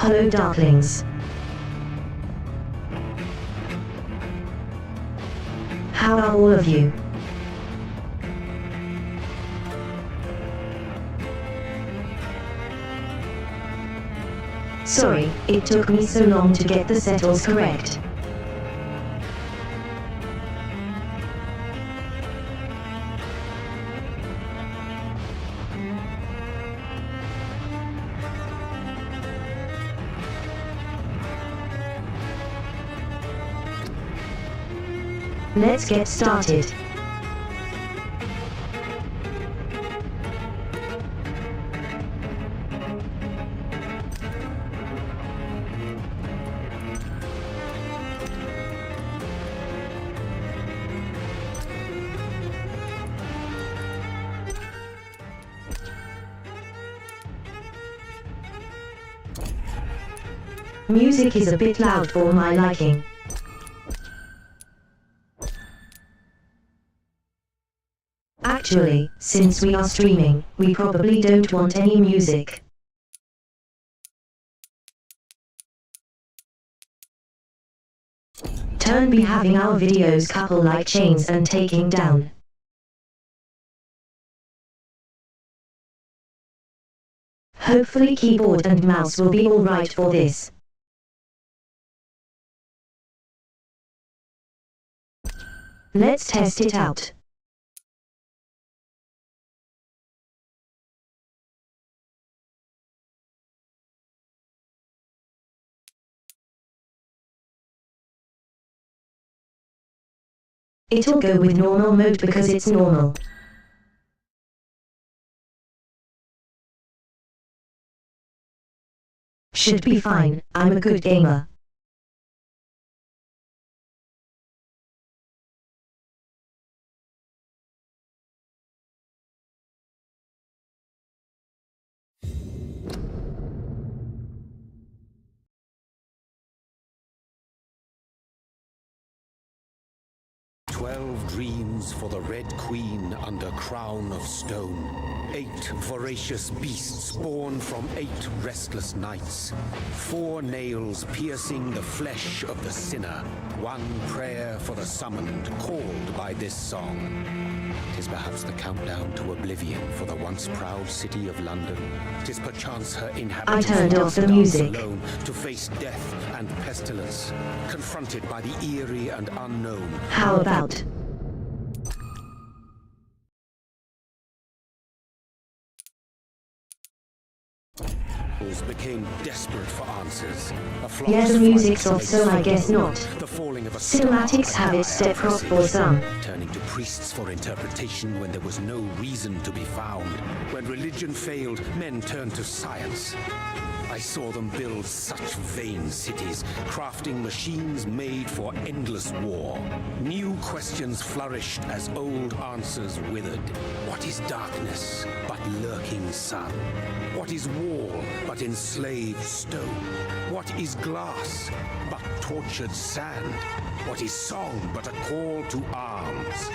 Hello, Darklings. How are all of you? Sorry, it took me so long to get the settles correct. Let's get started. Music is a bit loud for my liking. Actually, since we are streaming, we probably don't want any music. Turn be having our videos couple like chains and taking down. Hopefully keyboard and mouse will be alright for this. Let's test it out. It'll go with normal mode because it's normal. Should be fine, I'm a good gamer. Dreams for the Red Queen under crown of stone. 8 voracious beasts born from 8 restless nights. 4 nails piercing the flesh of the sinner. 1 prayer for the summoned, called by this song. 'Tis perhaps the countdown to oblivion for the once proud city of London. 'Tis perchance her inhabitants I turned off the music. alone to face death and pestilence, confronted by the eerie and unknown. How about? Became desperate for answers. Yeah, the music's off, so I guess not. The falling of a Cinematics have its step prop for some. Turning to priests for interpretation when there was no reason to be found. When religion failed, men turned to science. I saw them build such vain cities, crafting machines made for endless war. New questions flourished as old answers withered. What is darkness but lurking sun? What is wall but enslaved stone? What is glass but tortured sand? What is song but a call to arms?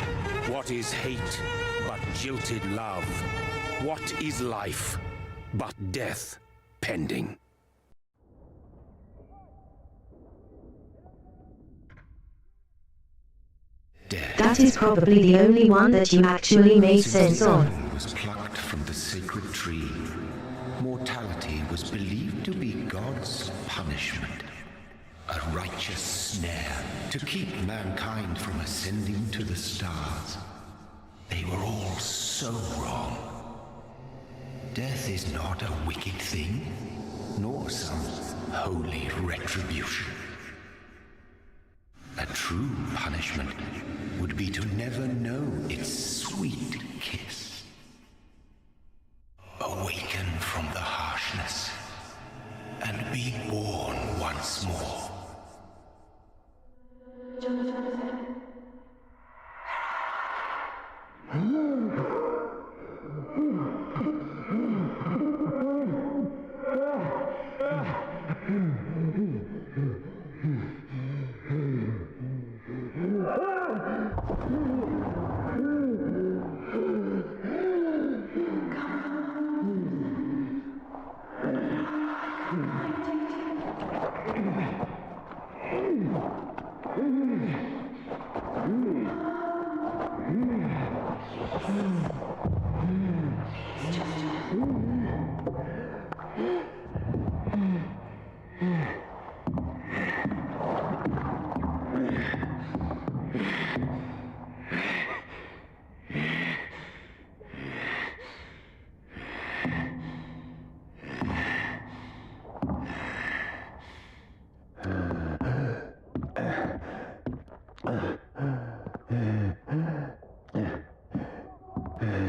What is hate but jilted love? What is life but death pending? That is probably the only one that you actually made sense of. Was plucked from the sacred tree. Mortality was believed to be God's punishment. A righteous snare to keep mankind from ascending to the stars. They were all so wrong. Death is not a wicked thing, nor some holy retribution. A true punishment would be to never know its sweet kiss. Awaken from the harshness and be born once more.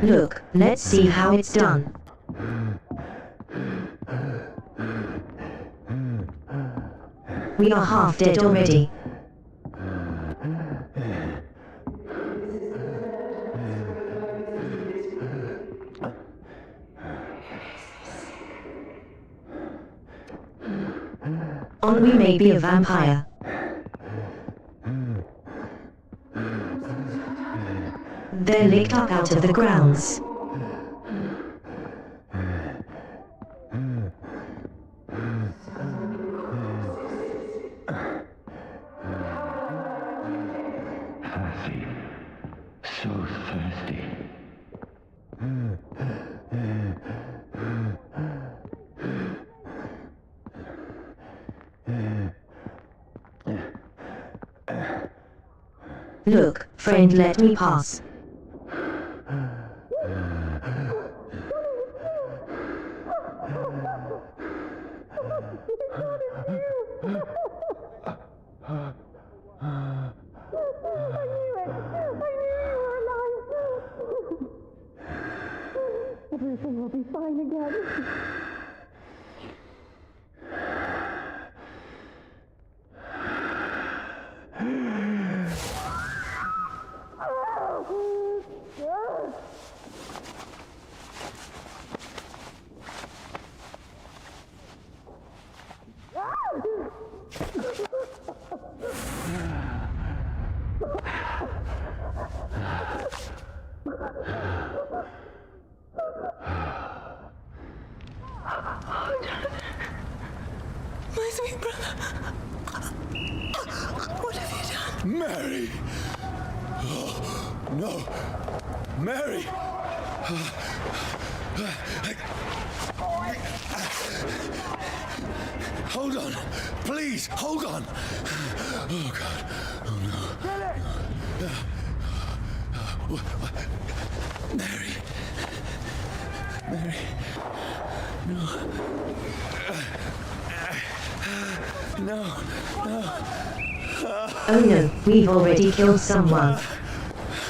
Look, let's see how it's done. We are half dead already. on, we may be a vampire. They're licked up out of the grounds. Thirsty. So thirsty. Look, friend, let me pass. Everything will be fine again. My sweet brother. What have you done? Mary! Oh, no! Mary! Hold on! Please, hold on! Oh, God. Oh, no. Mary! Mary! No. No. No. Oh no, we've already killed someone.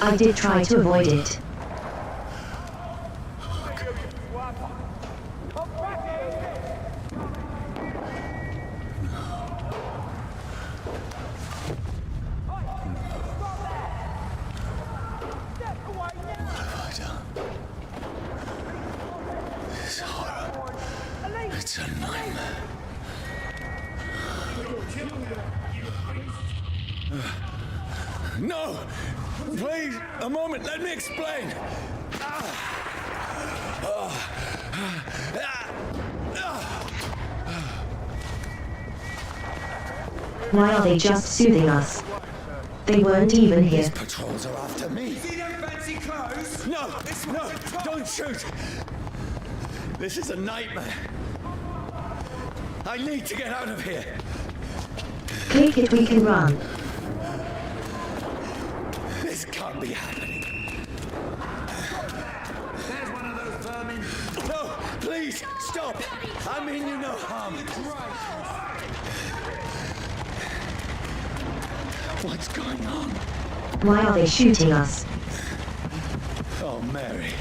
I did try to avoid it. It's a nightmare. No! Please, a moment, let me explain. Why are they just soothing us? They weren't even here. These patrols are after me. See them fancy clothes? No! No! Don't shoot! This is a nightmare. I need to get out of here. Click it, we can run. This can't be happening. There's one of those vermin. No! Please! Stop! I mean you no harm. What's going on? Why are they shooting us? Oh, Mary.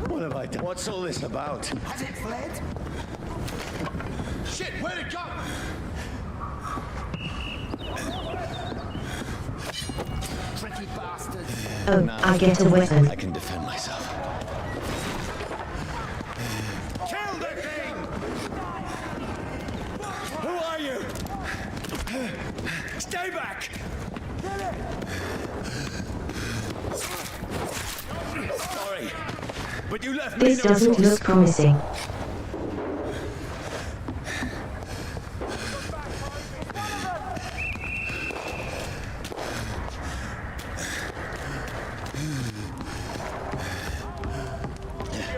What have I done? What's all this about? Has it fled? Shit, where'd it go? Tricky bastard. Oh, I get a weapon. I can defend myself. Kill the thing! Who are you? Stay back! Sorry, but you left me This no doesn't choice. look promising.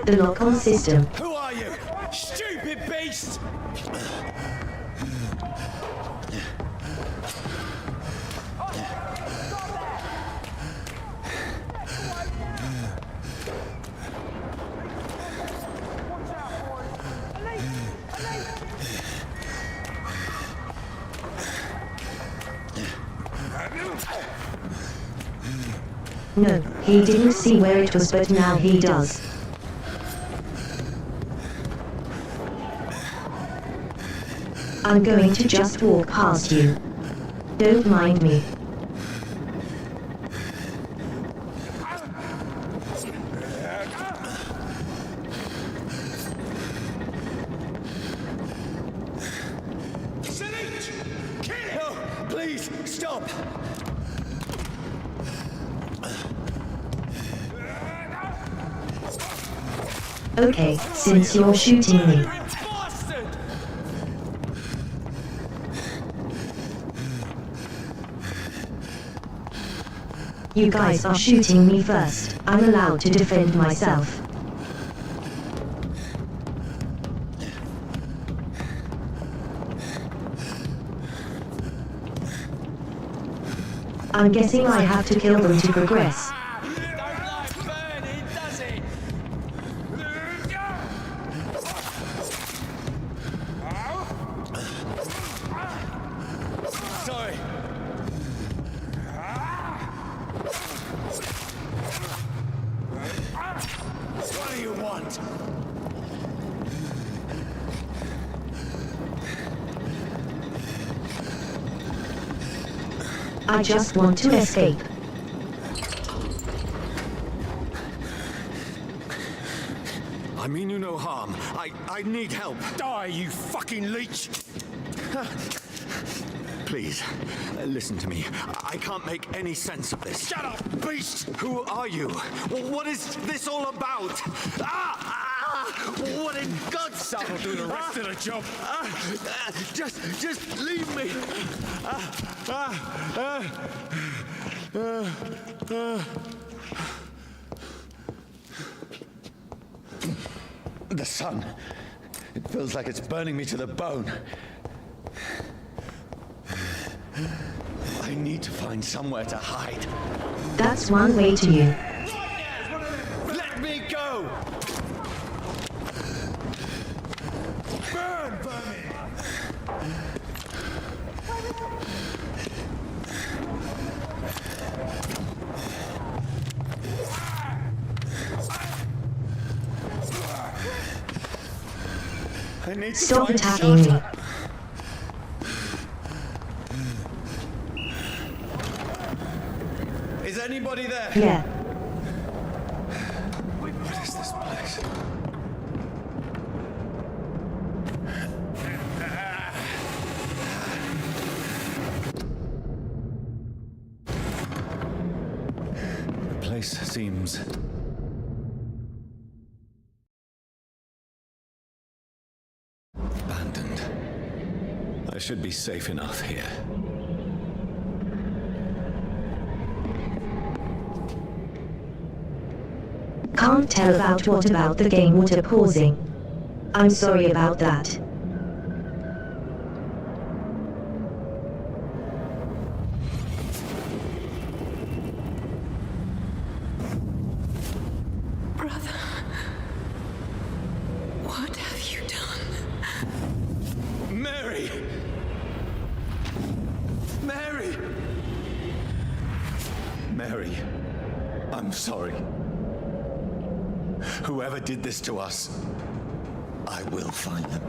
The lock-on system. Who are you? Stupid beast! No, he didn't see where it was, but now he does. I'm going to just walk past you. Don't mind me. Stop! Okay, since you're shooting me. You guys are shooting me first. I'm allowed to defend myself. I'm guessing I have to kill them to progress. What do you want? I just want to escape. I mean you no harm. I need help. Die, you fucking leech! Please, listen to me. I can't make any sense of this. Shut up, beast! Who are you? What is this all about? What in God's name? I'll do the rest of the job. Just leave me. The sun. It feels like it's burning me to the bone. I need to find somewhere to hide. That's one way to you. Let me go! Burn, vermin! I need to Stop find attacking me. shelter. Is anybody there? Yeah. What is this place? The place seems abandoned. I should be safe enough here. Can't tell what about the game water pausing. I'm sorry about that. Brother, what have you done? Mary! Mary! Mary, I'm sorry. Whoever did this to us, I will find them.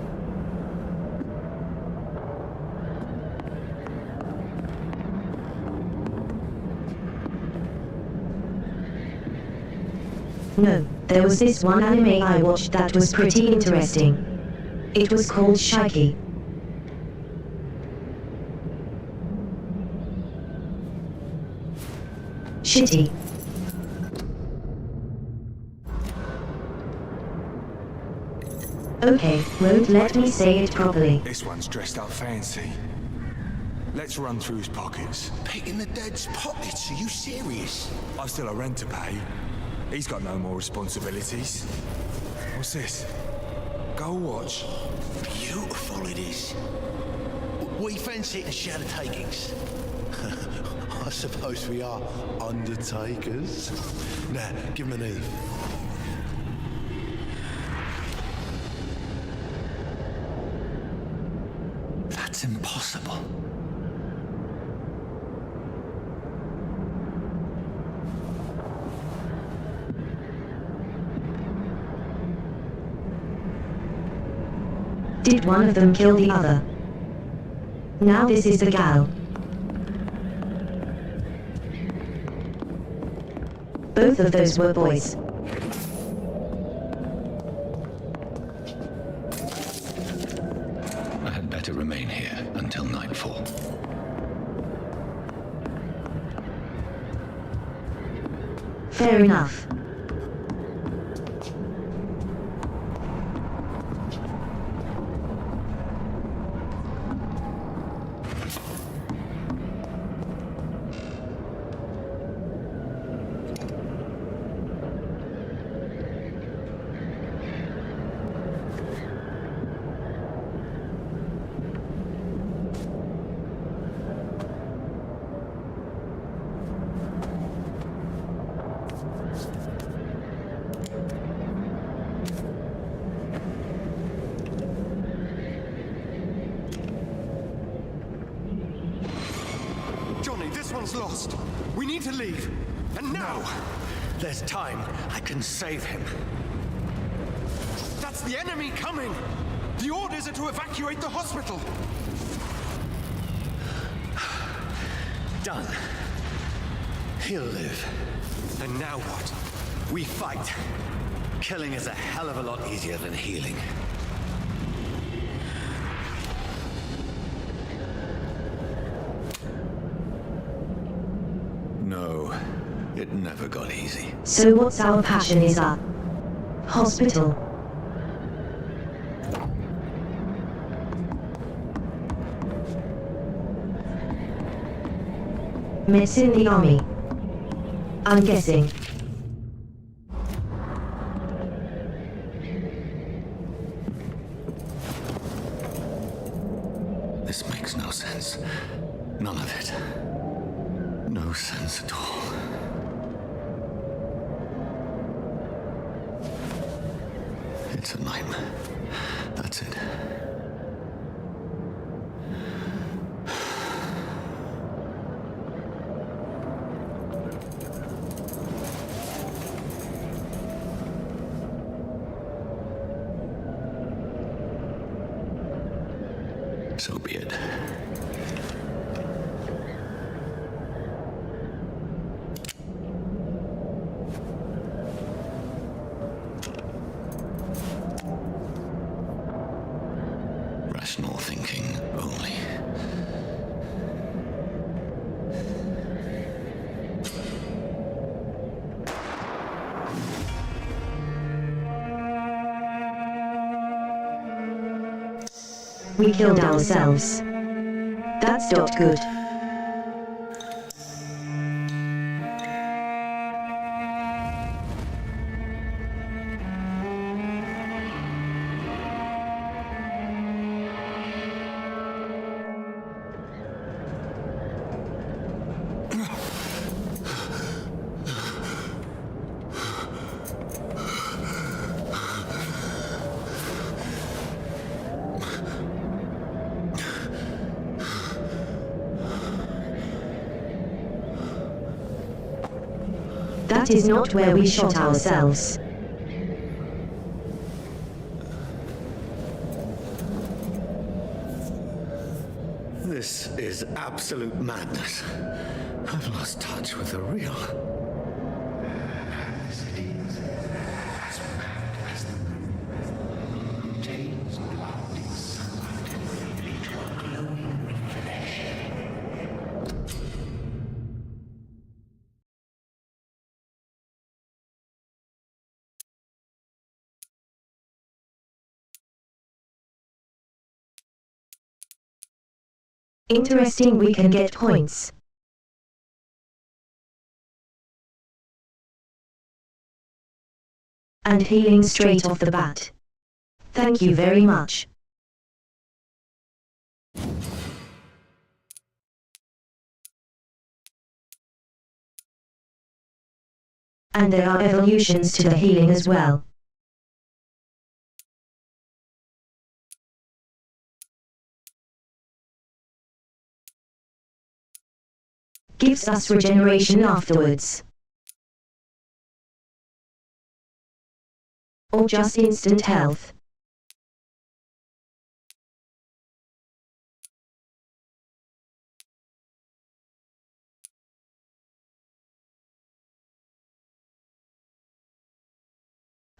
No, there was this one anime I watched that was pretty interesting. It was called Shiki. Shitty. Okay, won't let me say it properly. This one's dressed up fancy. Let's run through his pockets. Picking the dead's pockets? Are you serious? I've still a rent to pay. He's got no more responsibilities. What's this? Gold watch. Beautiful it is. We fancy it and share the takings. I suppose we are undertakers. Now, give him an E. That's impossible. Did one of them kill the other? Now this is the gal. Both of those were boys. I had better remain here until nightfall. Fair enough. Johnny, this one's lost. We need to leave. And now! There's time. I can save him. That's the enemy coming! The orders are to evacuate the hospital! Done. He'll live. And now what? We fight. Killing is a hell of a lot easier than healing. No, it never got easy. So what's our passion is up? Hospital. Med's in the army. I'm guessing. This makes no sense. None of it. No sense at all. It's a nightmare. That's it. So be it. Rational thinking only. We killed ourselves. That's not good. That is not where we shot ourselves. This is absolute madness. I've lost touch with the real. Interesting, we can get points. And healing straight off the bat. Thank you very much. And there are evolutions to the healing as well. Gives us regeneration afterwards. Or just instant health.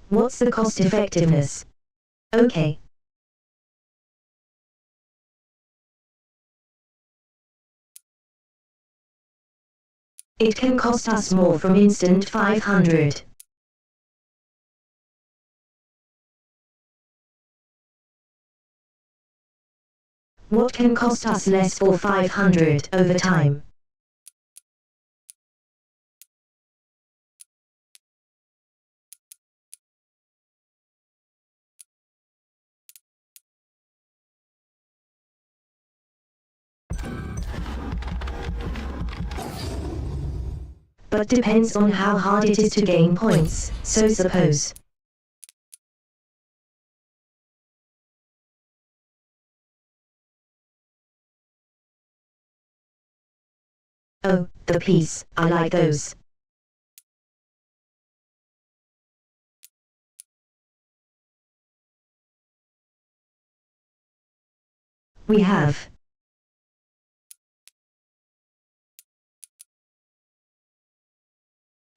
What's the cost effectiveness? Okay. It can cost us more from instant 500. What can cost us less for 500 over time? But depends on how hard it is to gain points, so suppose. Oh, the piece, I like those. We have.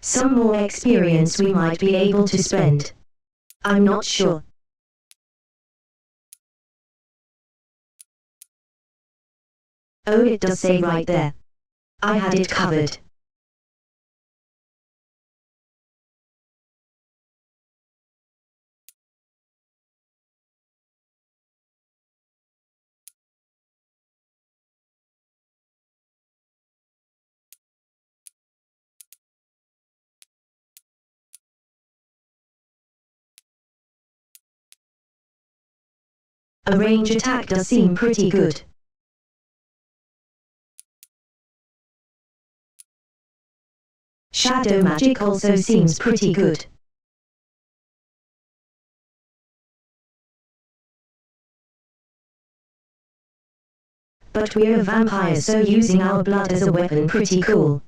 Some more experience we might be able to spend. I'm not sure. Oh, it does say right there. I had it covered. A range attack does seem pretty good. Shadow magic also seems pretty good. But we're a vampire, so using our blood as a weapon pretty cool.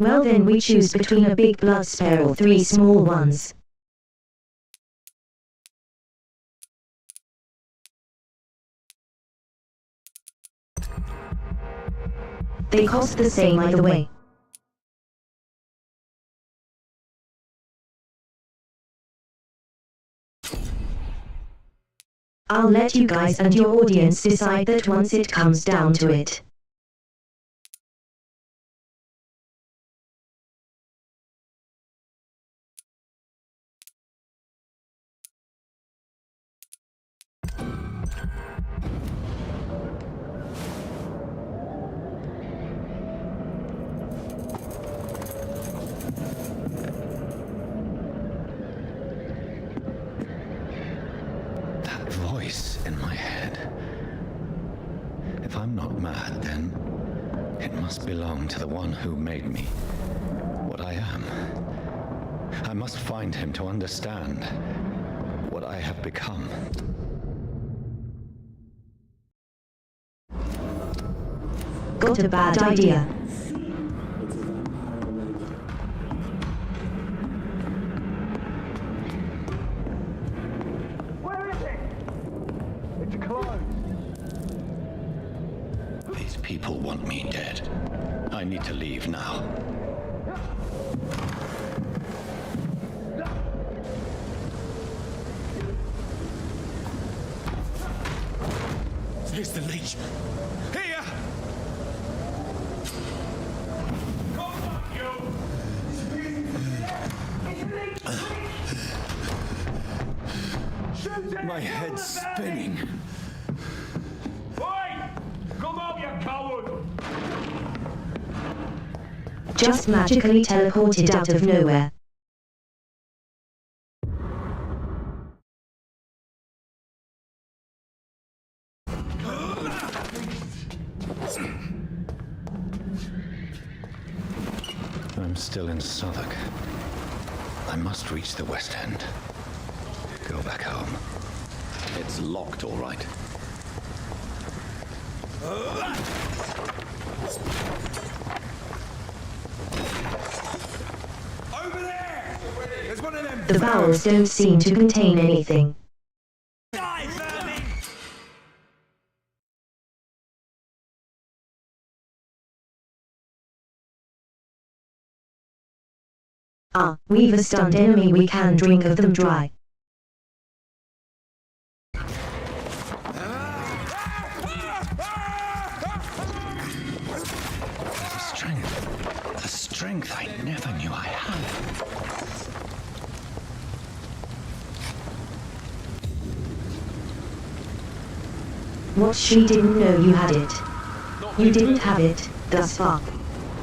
Well then we choose between a big blood spare or 3 small ones. They cost the same either way. I'll let you guys and your audience decide that once it comes down to it. That voice in my head. If I'm not mad, then it must belong to the one who made me what I am. I must find him to understand what I have become. Got a bad idea. Where is it? It's closed. These people want me dead. I need to leave now. Here's the leech. Here! Come on, you! Shoot it! My head's spinning. Oi! Come out, you coward! Just magically teleported out of nowhere. I'm still in Southwark. I must reach the West End. Go back home. It's locked, all right. Over there! There's one of them. The bowels don't seem to contain anything. Die, vermin! Ah, we've a stunned enemy, we can drink of them dry. A strength I never knew I had. What, she didn't know you had it? You didn't have it, thus far.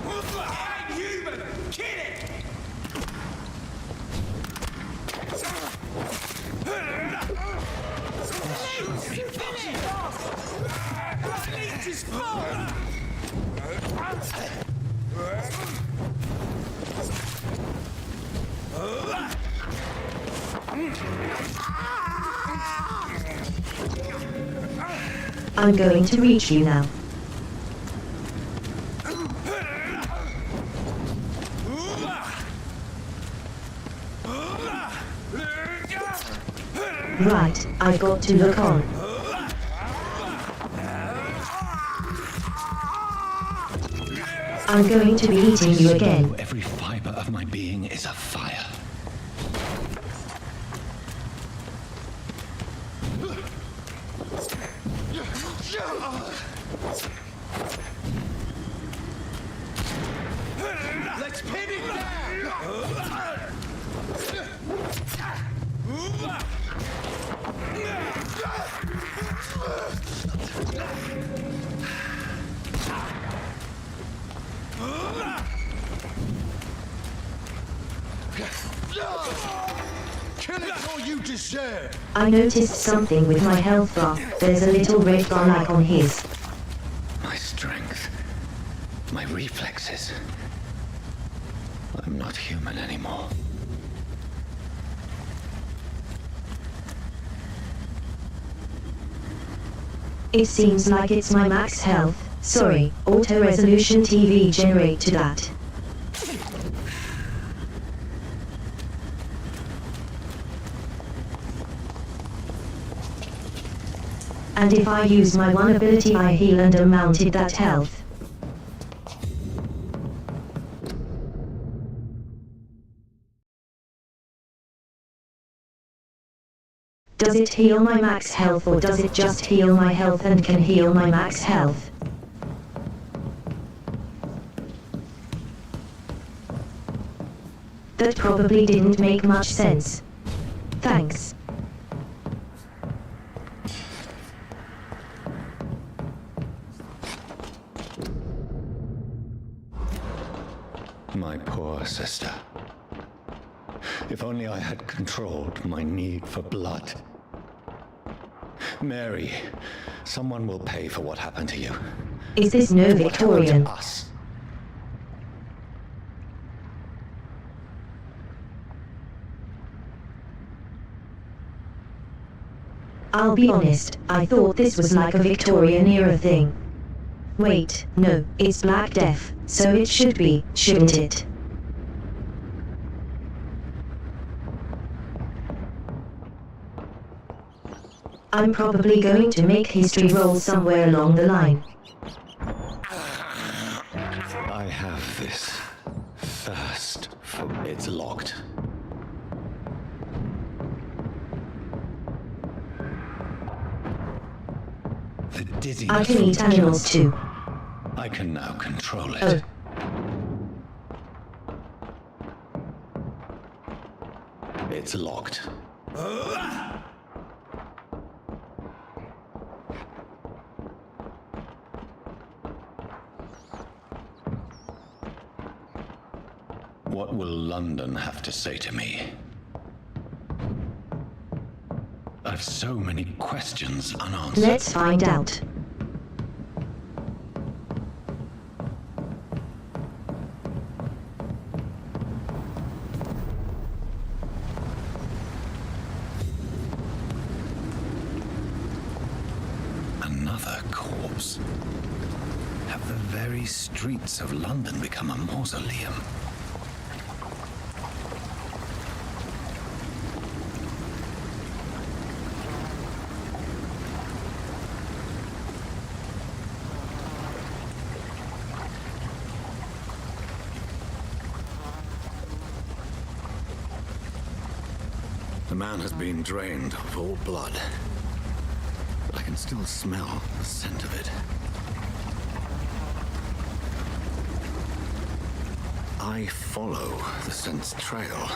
I'm human! Kill it! Leech is full! I'm going to reach you now. Right, I've got to look on. I'm going to be eating you again. Every fiber of my being is afire. Let's pin it down! Kill it or you deserve! I noticed something with my health bar. There's a little red bar like on his. My strength. My reflexes. I'm not human anymore. It seems like it's my max health. Sorry, auto-resolution TV generate to that. And if I use my one ability, I heal and amounted that health. Does it heal my max health, or does it just heal my health and can heal my max health? That probably didn't make much sense. Thanks. My poor sister. If only I had controlled my need for blood. Mary, someone will pay for what happened to you. Is this no Victorian? What happened to us? I'll be honest, I thought this was like a Victorian era thing. Wait, no, it's Black Death, so it should be, shouldn't it? I'm probably going to make history roll somewhere along the line. I have this thirst for... It's locked. The dizziness I can eat animals too. I can now control it. Oh. It's locked. What will London have to say to me? I've so many questions unanswered. Let's find out. very streets of London become a mausoleum. The man has been drained of all blood. But I can still smell the scent of it. I follow the scent's trail.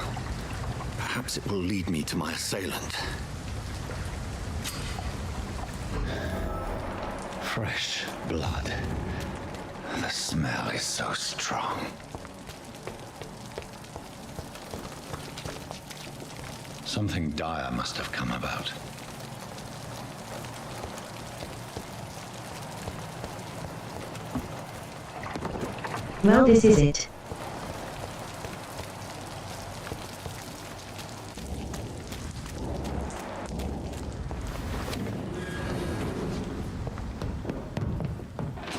Perhaps it will lead me to my assailant. Fresh blood. The smell is so strong. Something dire must have come about. Well, this is it.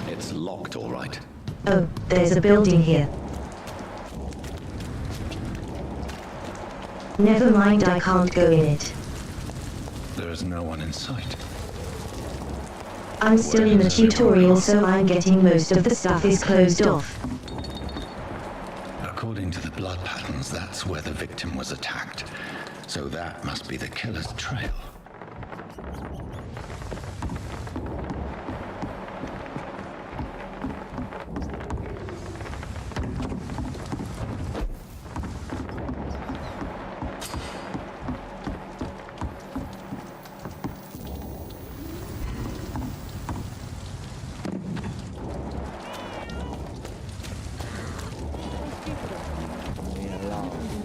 It's locked, all right. Oh, there's a building here. Never mind, I can't go in it. There is no one in sight. I'm still in the tutorial, so I'm getting most of the stuff is closed off. According to the blood patterns, that's where the victim was attacked. So that must be the killer's trail.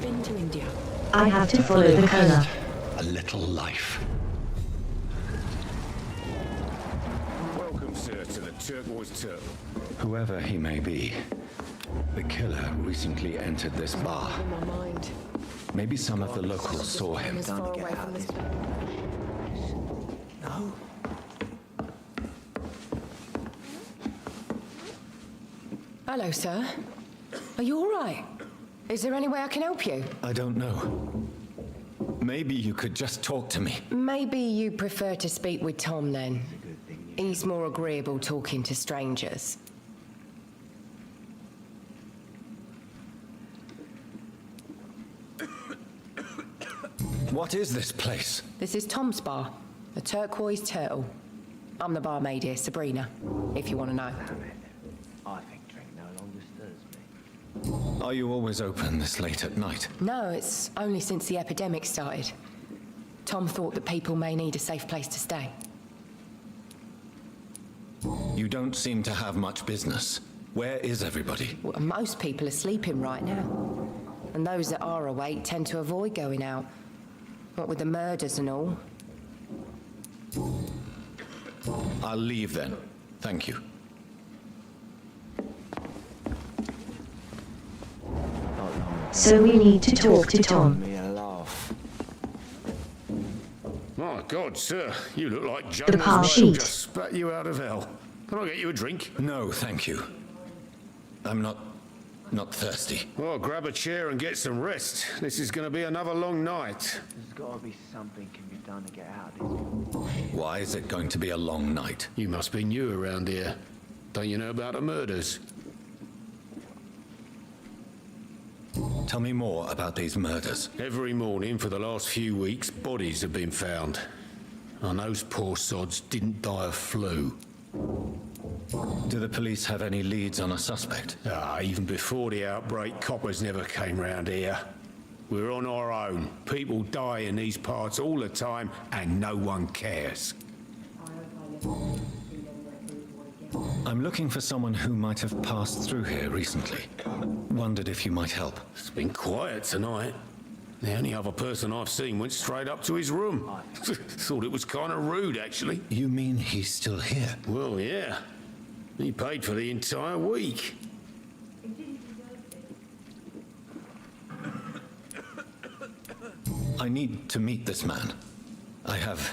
Been to India. I have to follow the color. A little life. Welcome, sir, to the Turquoise Turtle. Whoever he may be, the killer recently entered this bar. In my mind. Maybe some of the locals saw him. As far away from this. No? Hello, sir. Are you all right? Is there any way I can help you? I don't know. Maybe you could just talk to me. Maybe you prefer to speak with Tom then. He's more agreeable talking to strangers. What is this place? This is Tom's bar, the Turquoise Turtle. I'm the barmaid here, Sabrina, if you want to know. I think drink no longer stirs me. Are you always open this late at night? No, it's only since the epidemic started. Tom thought that people may need a safe place to stay. You don't seem to have much business. Where is everybody? Well, most people are sleeping right now. And those that are awake tend to avoid going out. What with the murders and all. I'll leave then. Thank you. So we need to talk to Tom. Me a laugh. My God, sir, you look like The Jonah's par whale sheet. just spat you out of hell. Can I get you a drink? No, thank you. I'm not thirsty. Well, grab a chair and get some rest. This is going to be another long night. There's gotta be something can be done to get out of this. Why is it going to be a long night? You must be new around here. Don't you know about the murders? Tell me more about these murders. Every morning for the last few weeks, bodies have been found. And those poor sods didn't die of flu. Do the police have any leads on a suspect? Even before the outbreak, coppers never came round here. We're on our own. People die in these parts all the time, and no one cares. I'm looking for someone who might have passed through here recently. Wondered if you might help. It's been quiet tonight. The only other person I've seen went straight up to his room. Thought it was kind of rude, actually. You mean he's still here? Well, yeah. He paid for the entire week. I need to meet this man. I have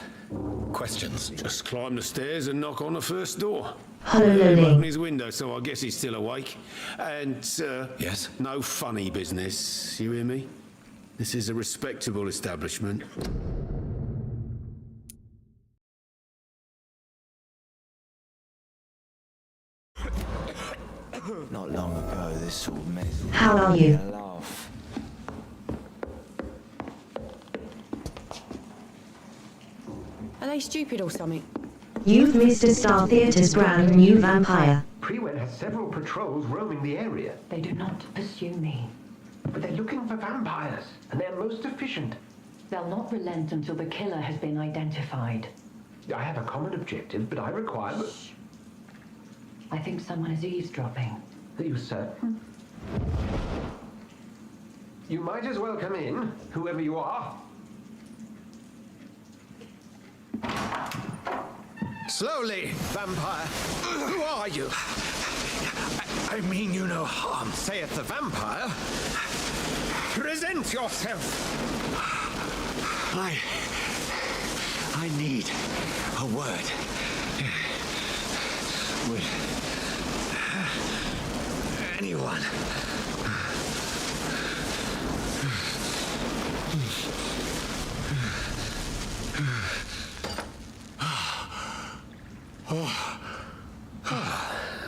questions. Just climb the stairs and knock on the first door. Opened Holololling. his window, so I guess he's still awake. And, Yes? no funny business, you hear me? This is a respectable establishment. Not long ago, this sort of mess was How are you? a laugh. Are they stupid or something? You've missed a Star Theatre's brand new vampire. Prewen has several patrols roaming the area, They do not pursue me. but they're looking for vampires, and they're most efficient. They'll not relent until the killer has been identified. I have a common objective, but I require... I think someone is eavesdropping. Are you certain? You might as well come in, whoever you are. Slowly, vampire. Who are you? I mean you no harm. Saith the vampire. Present yourself. I need a word. Would anyone?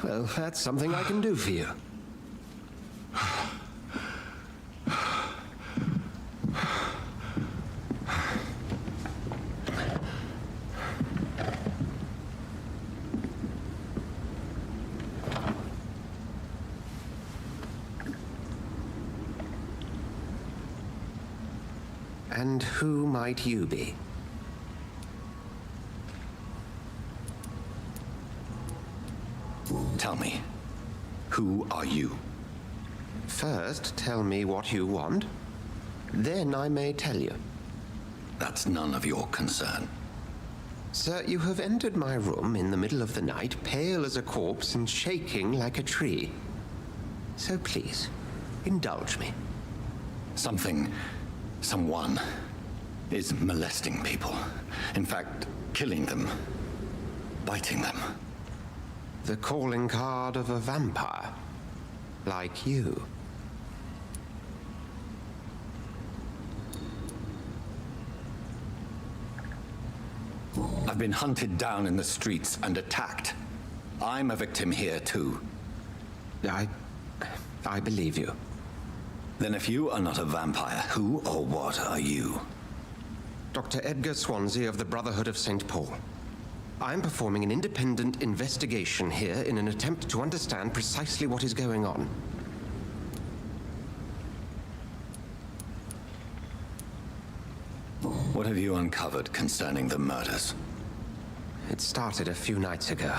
Well, that's something I can do for you. And who might you be? Tell me, who are you? First, tell me what you want. Then I may tell you. That's none of your concern. Sir, you have entered my room in the middle of the night, pale as a corpse and shaking like a tree. So please, indulge me. Someone is molesting people. In fact, killing them, biting them. The calling card of a vampire, like you. I've been hunted down in the streets and attacked. I'm a victim here, too. I believe you. Then if you are not a vampire, who or what are you? Dr. Edgar Swansea of the Brotherhood of St. Paul. I'm performing an independent investigation here in an attempt to understand precisely what is going on. What have you uncovered concerning the murders? It started a few nights ago.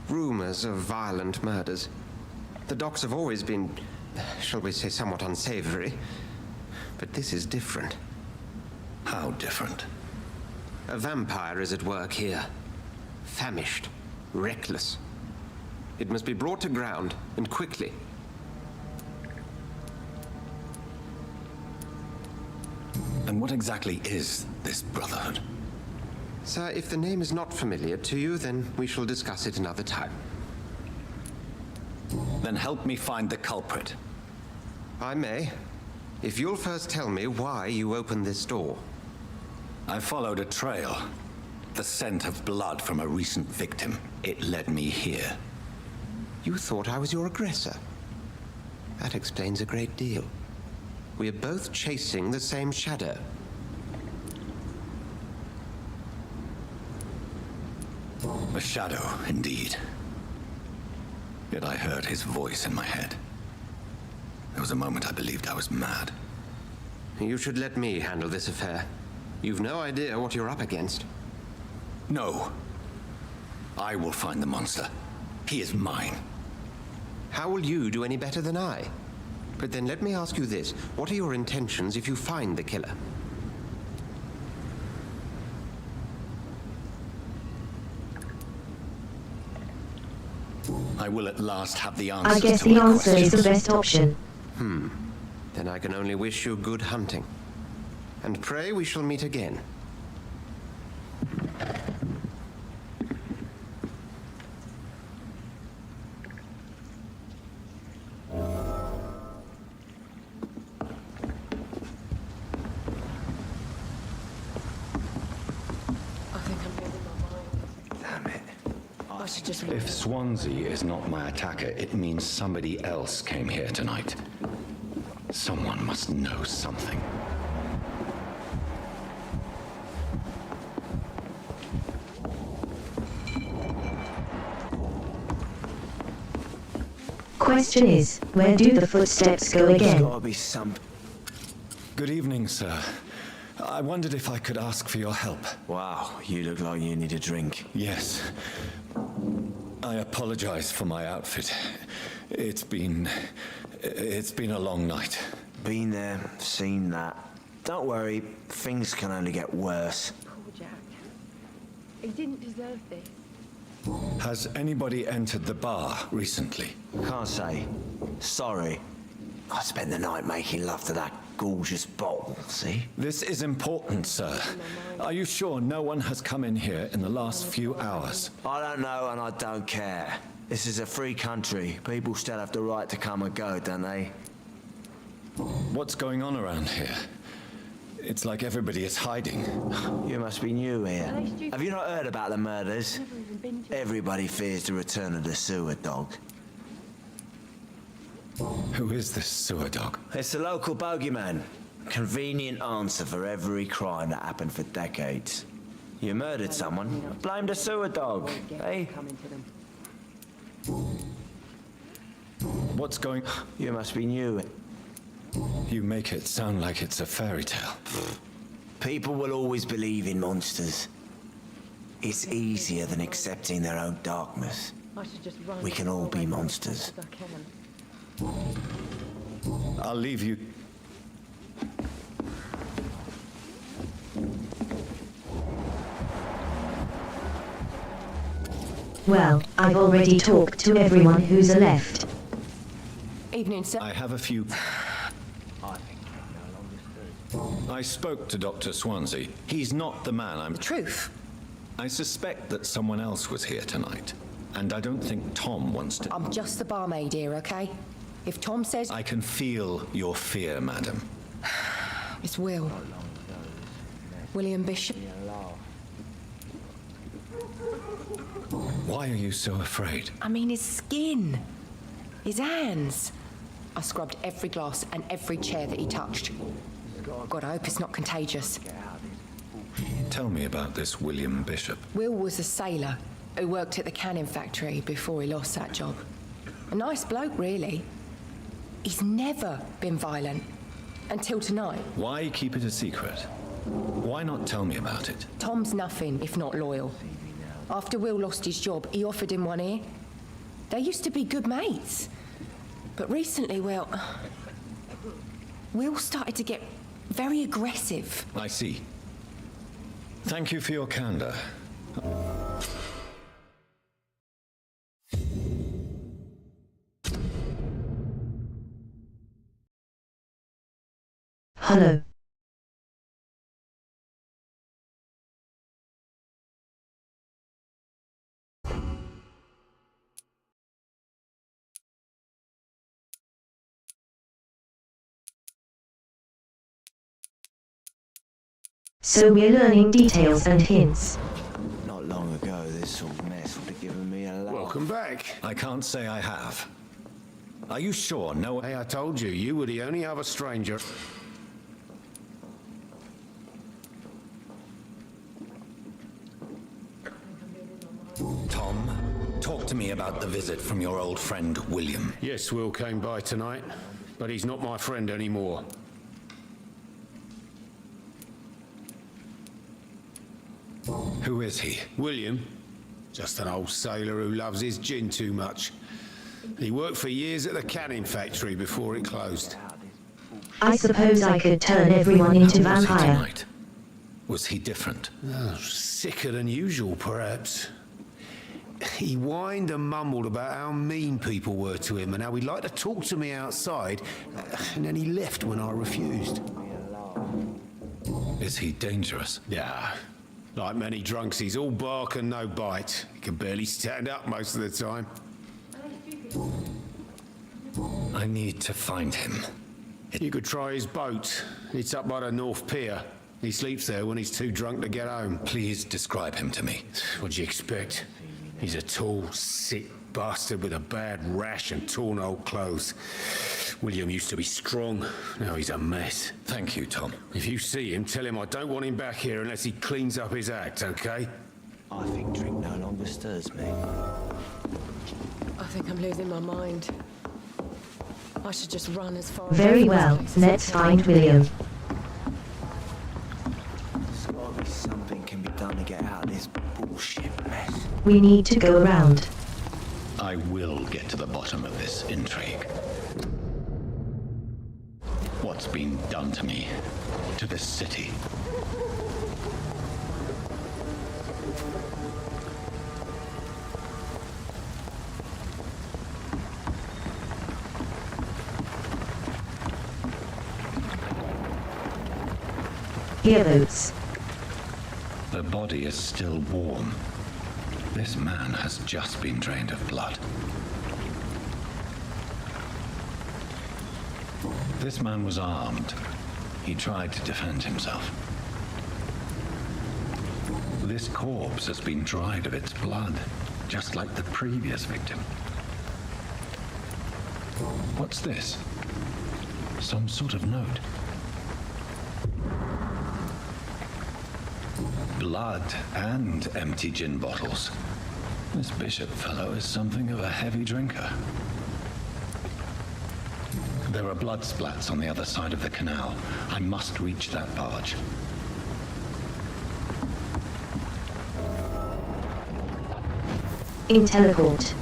Rumors of violent murders. The docks have always been, shall we say, somewhat unsavory. But this is different. How different? A vampire is at work here. Famished, reckless. It must be brought to ground, and quickly. And what exactly is this Brotherhood? Sir, if the name is not familiar to you, then we shall discuss it another time. Then help me find the culprit. I may, if you'll first tell me why you opened this door. I followed a trail. The scent of blood from a recent victim. It led me here. You thought I was your aggressor. That explains a great deal. We are both chasing the same shadow. A shadow, indeed. Yet I heard his voice in my head. There was a moment I believed I was mad. You should let me handle this affair. You've no idea what you're up against. No. I will find the monster. He is mine. How will you do any better than I? But then let me ask you this. What are your intentions if you find the killer? I will at last have the answer. I guess to the my answer is the questions. best option. Then I can only wish you good hunting. And pray we shall meet again. should just... If Swansea is not my attacker, it means somebody else came here tonight. Someone must know something. Question is, where do the footsteps go again? There's gotta be some... Good evening, sir. I wondered if I could ask for your help. Wow, you look like you need a drink. Yes. I apologize for my outfit. It's been a long night. Been there, seen that. Don't worry, things can only get worse. Poor Jack. He didn't deserve this. Has anybody entered the bar recently? Can't say. Sorry. I spent the night making love to that gorgeous bottle, see? This is important, sir. Are you sure no one has come in here in the last few hours? I don't know and I don't care. This is a free country. People still have the right to come and go, don't they? What's going on around here? It's like everybody is hiding. You must be new here. Have you not heard about the murders? Everybody fears the return of the sewer dog. Who is this sewer dog? It's the local bogeyman. Convenient answer for every crime that happened for decades. You murdered someone, blame the sewer dog, eh? What's going... You must be new. You make it sound like it's a fairy tale. People will always believe in monsters. It's easier than accepting their own darkness. We can all be monsters. I'll leave you... Well, I've already talked to everyone who's left. Evening, sir. I have a few... I spoke to Dr. Swansea. He's not the man I'm... The truth? I suspect that someone else was here tonight. And I don't think Tom wants to... I'm just the barmaid here, okay? If Tom says... I can feel your fear, madam. It's Will. William Bishop. Why are you so afraid? I mean, his skin. His hands. I scrubbed every glass and every chair that he touched. God, I hope it's not contagious. Tell me about this William Bishop. Will was a sailor who worked at the canning factory before he lost that job. A nice bloke, really. He's never been violent. Until tonight. Why keep it a secret? Why not tell me about it? Tom's nothing if not loyal. After Will lost his job, he offered him one ear. They used to be good mates. But recently, well... Will started to get very aggressive. I see. Thank you for your candor. Hello. So we're learning details and hints. Not long ago, this sort of mess would have given me a laugh. Welcome back. I can't say I have. Are you sure no one... Hey, I told you, you were the only other stranger. Tom, talk to me about the visit from your old friend, William. Yes, Will came by tonight, but he's not my friend anymore. Who is he? William? Just an old sailor who loves his gin too much. He worked for years at the canning factory before it closed. I suppose I could turn everyone into How was he vampire. tonight? Was he different? Oh, sicker than usual, perhaps. He whined and mumbled about how mean people were to him and how he'd like to talk to me outside, and then he left when I refused. Is he dangerous? Yeah. Like many drunks, he's all bark and no bite. He can barely stand up most of the time. I need to find him. You could try his boat. It's up by the North Pier. He sleeps there when he's too drunk to get home. Please describe him to me. What'd you expect? He's a tall, sick bastard with a bad rash and torn old clothes. William used to be strong. Now he's a mess. Thank you, Tom. If you see him, tell him I don't want him back here unless he cleans up his act, okay? I think drink no longer stirs me. I think I'm losing my mind. I should just run as far Very away from well, this place as let's I can. find William. There's gotta be something can be done to get out of this bullshit mess. We need to go around. I will get to the bottom of this intrigue. What's been done to me, to this city? Here votes. The body is still warm. This man has just been drained of blood. This man was armed. He tried to defend himself. This corpse has been dried of its blood, just like the previous victim. What's this? Some sort of note. Blood and empty gin bottles. This bishop fellow is something of a heavy drinker. There are blood splats on the other side of the canal. I must reach that barge. In teleport.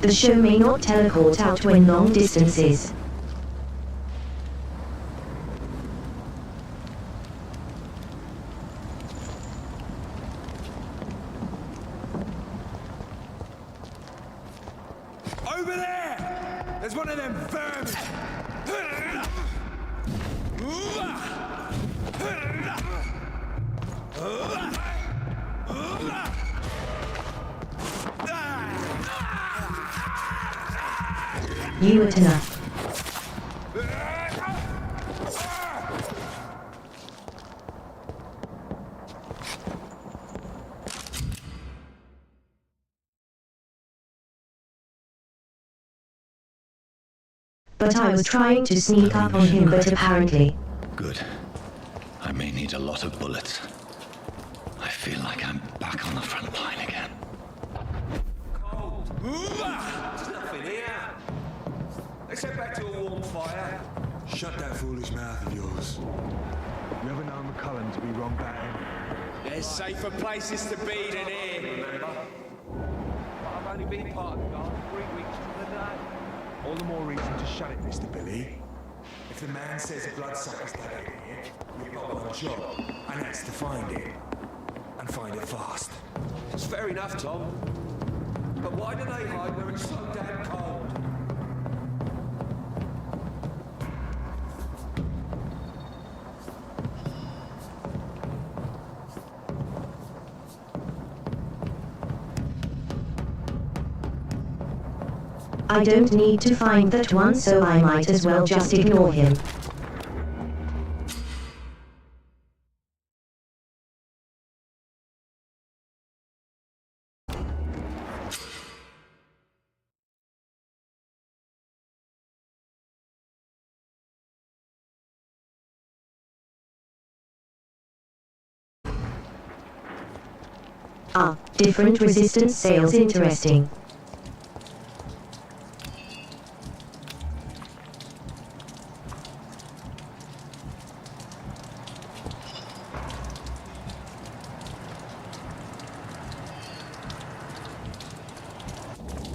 The show may not teleport out when long distances. Over there! There's one of them vermin! You at enough. But I was trying to sneak up on him, but apparently. Good. I may need a lot of bullets. I feel like I'm back on the front line again. There's nothing here. Let's head back to a warm fire. Shut that foolish mouth of yours. You ever known McCullum to be wrong batting? There's safer places to be than here, remember? I've only been part of the guard 3 weeks to the day. All the more reason to shut it, Mr. Billy. If the man says a bloodsucker's dug in here, we've got one job, and that's to find it. And find it fast. It's fair enough, Tom. But why do they hide where it's so damn cold? I don't need to find that one, so I might as well just ignore him. Ah, different resistance sales, interesting.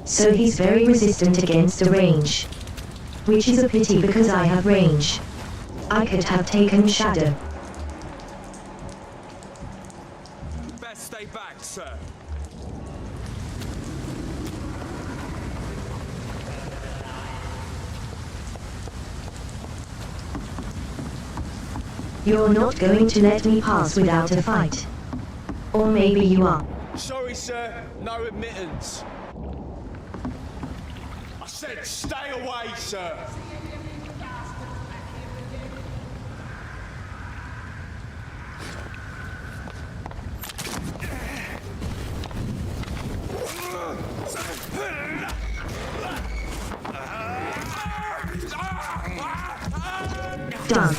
So he's very resistant against a range. Which is a pity because I have range. I could have taken Shadow. Best stay back, sir. You're not going to let me pass without a fight. Or maybe you are. Sorry, sir. No admittance. I said stay away, sir. Done.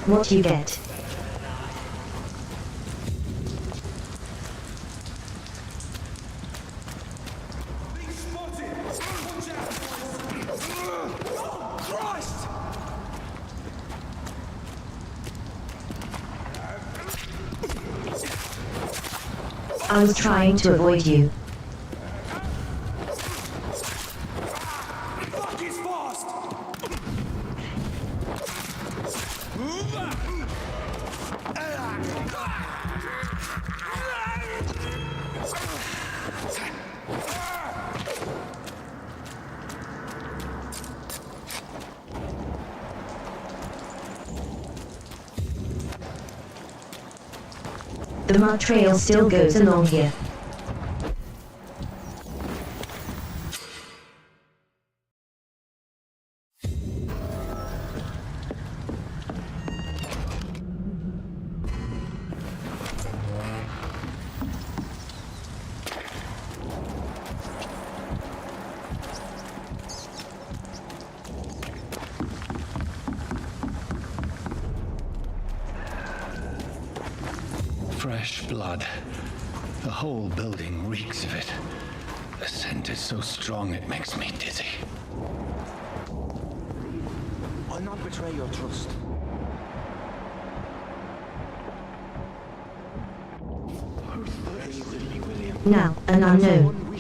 What you get? I was trying to avoid you. Fuck is fast! The mud trail still goes along here. Fresh blood. The whole building reeks of it. The scent is so strong it makes me dizzy. I'll not betray your trust. Now, an unknown.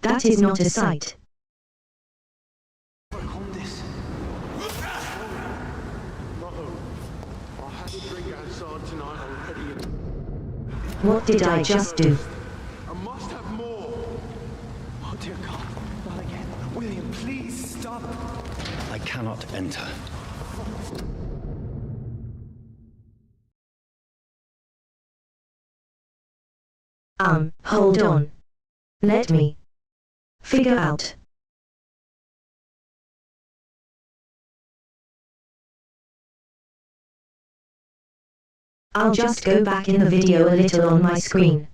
That is not a sight. What did I just do? I must have more. Oh dear God, not again. William, please stop. I cannot enter. Hold on. Let me figure out. I'll just go back in the video a little on my screen.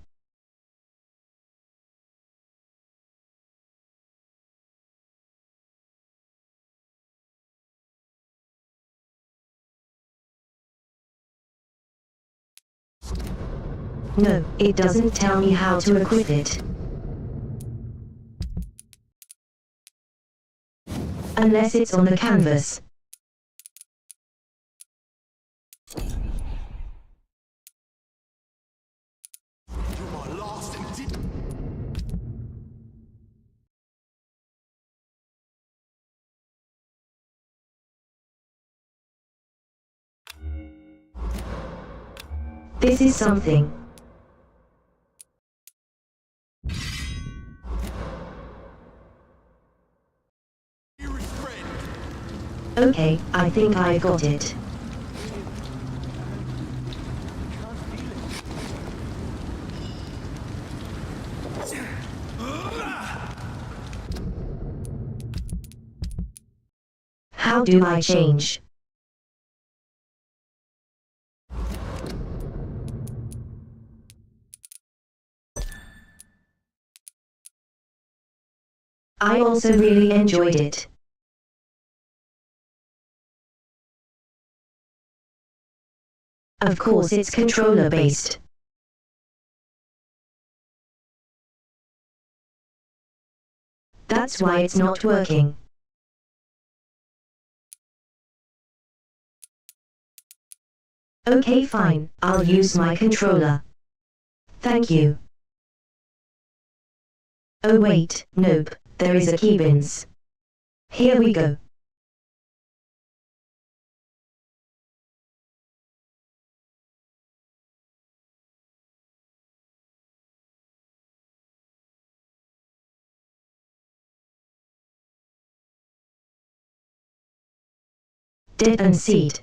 No, it doesn't tell me how to equip it. Unless it's on the canvas. This is something. Okay, I think I got it. How do I change? I also really enjoyed it. Of course it's controller-based. That's why it's not working. Okay, fine, I'll use my controller. Thank you. Oh wait, nope, there is a keybins. Here we go. Dead and seed.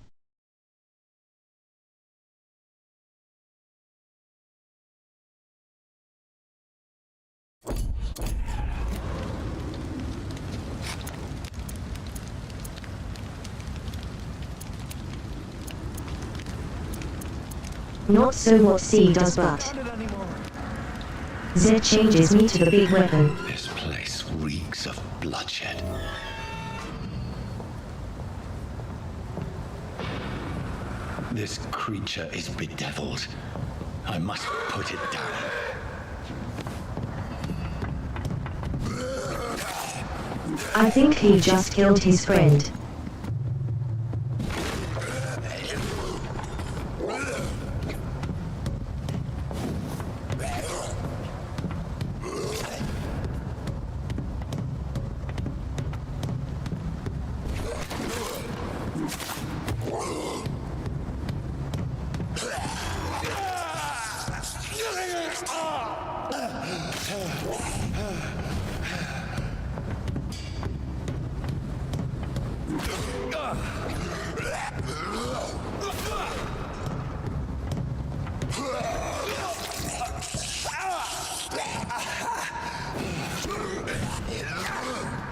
Not so what C does, but Z changes me to the big weapon. This place reeks of bloodshed. This creature is bedeviled. I must put it down. I think he just killed his friend.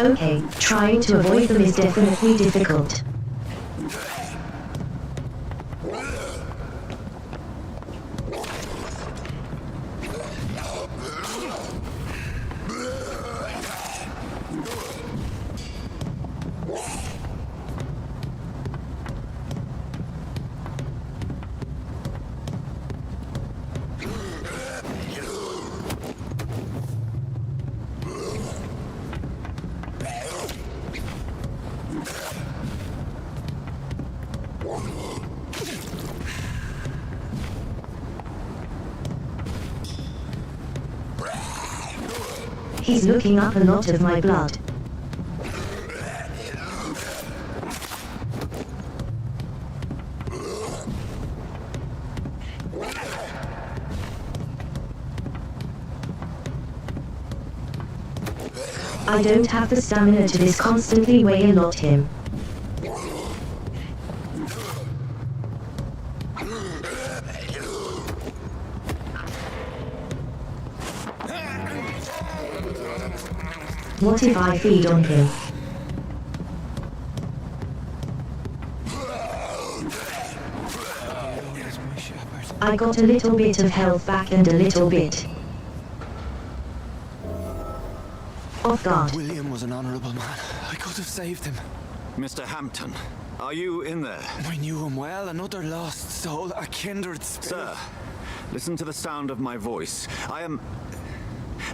Okay, trying to avoid them is definitely difficult. He's looking up a lot of my blood. I don't have the stamina to this constantly weigh a lot him. What if I feed on him? I got a little bit of health back and a little bit off guard. William was an honorable man. I could have saved him. Mr. Hampton, are you in there? I knew him well, another lost soul, a kindred spirit. Sir, listen to the sound of my voice.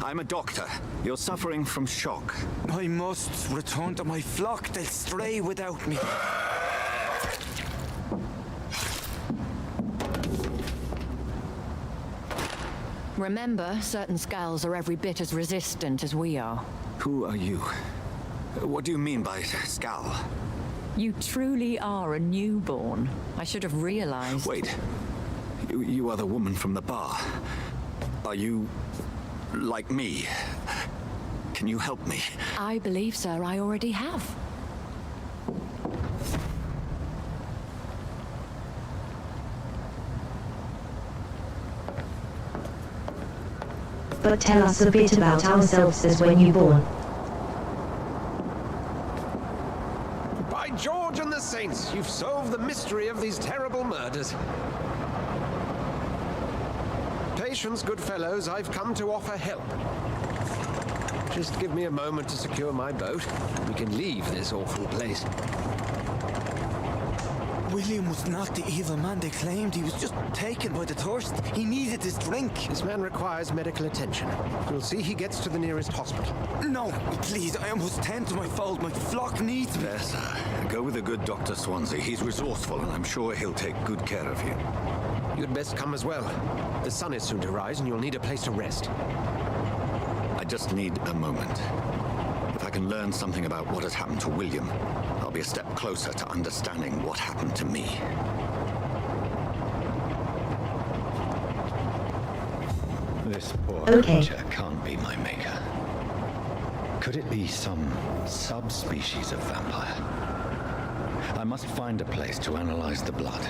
I'm a doctor. You're suffering from shock. I must return to my flock. They'll stray without me. Remember, certain skulls are every bit as resistant as we are. Who are you? What do you mean by skull? You truly are a newborn. I should have realized. Wait. You are the woman from the bar. Are you like me? Can you help me? I believe, sir, I already have. But tell us a bit about ourselves as when you born. By George and the Saints, you've solved the mystery of these terrible murders. Patience, good fellows, I've come to offer help. Just give me a moment to secure my boat. We can leave this awful place. William was not the evil man they claimed. He was just taken by the thirst. He needed his drink. This man requires medical attention. We'll see he gets to the nearest hospital. No, please, I must tend to my fold. My flock needs me. Yes, sir. Go with the good Dr. Swansea. He's resourceful, and I'm sure he'll take good care of you. You'd best come as well. The sun is soon to rise, and you'll need a place to rest. I just need a moment. If I can learn something about what has happened to William, I'll be a step closer to understanding what happened to me. This poor Okay. creature can't be my maker. Could it be some subspecies of vampire? I must find a place to analyze the blood.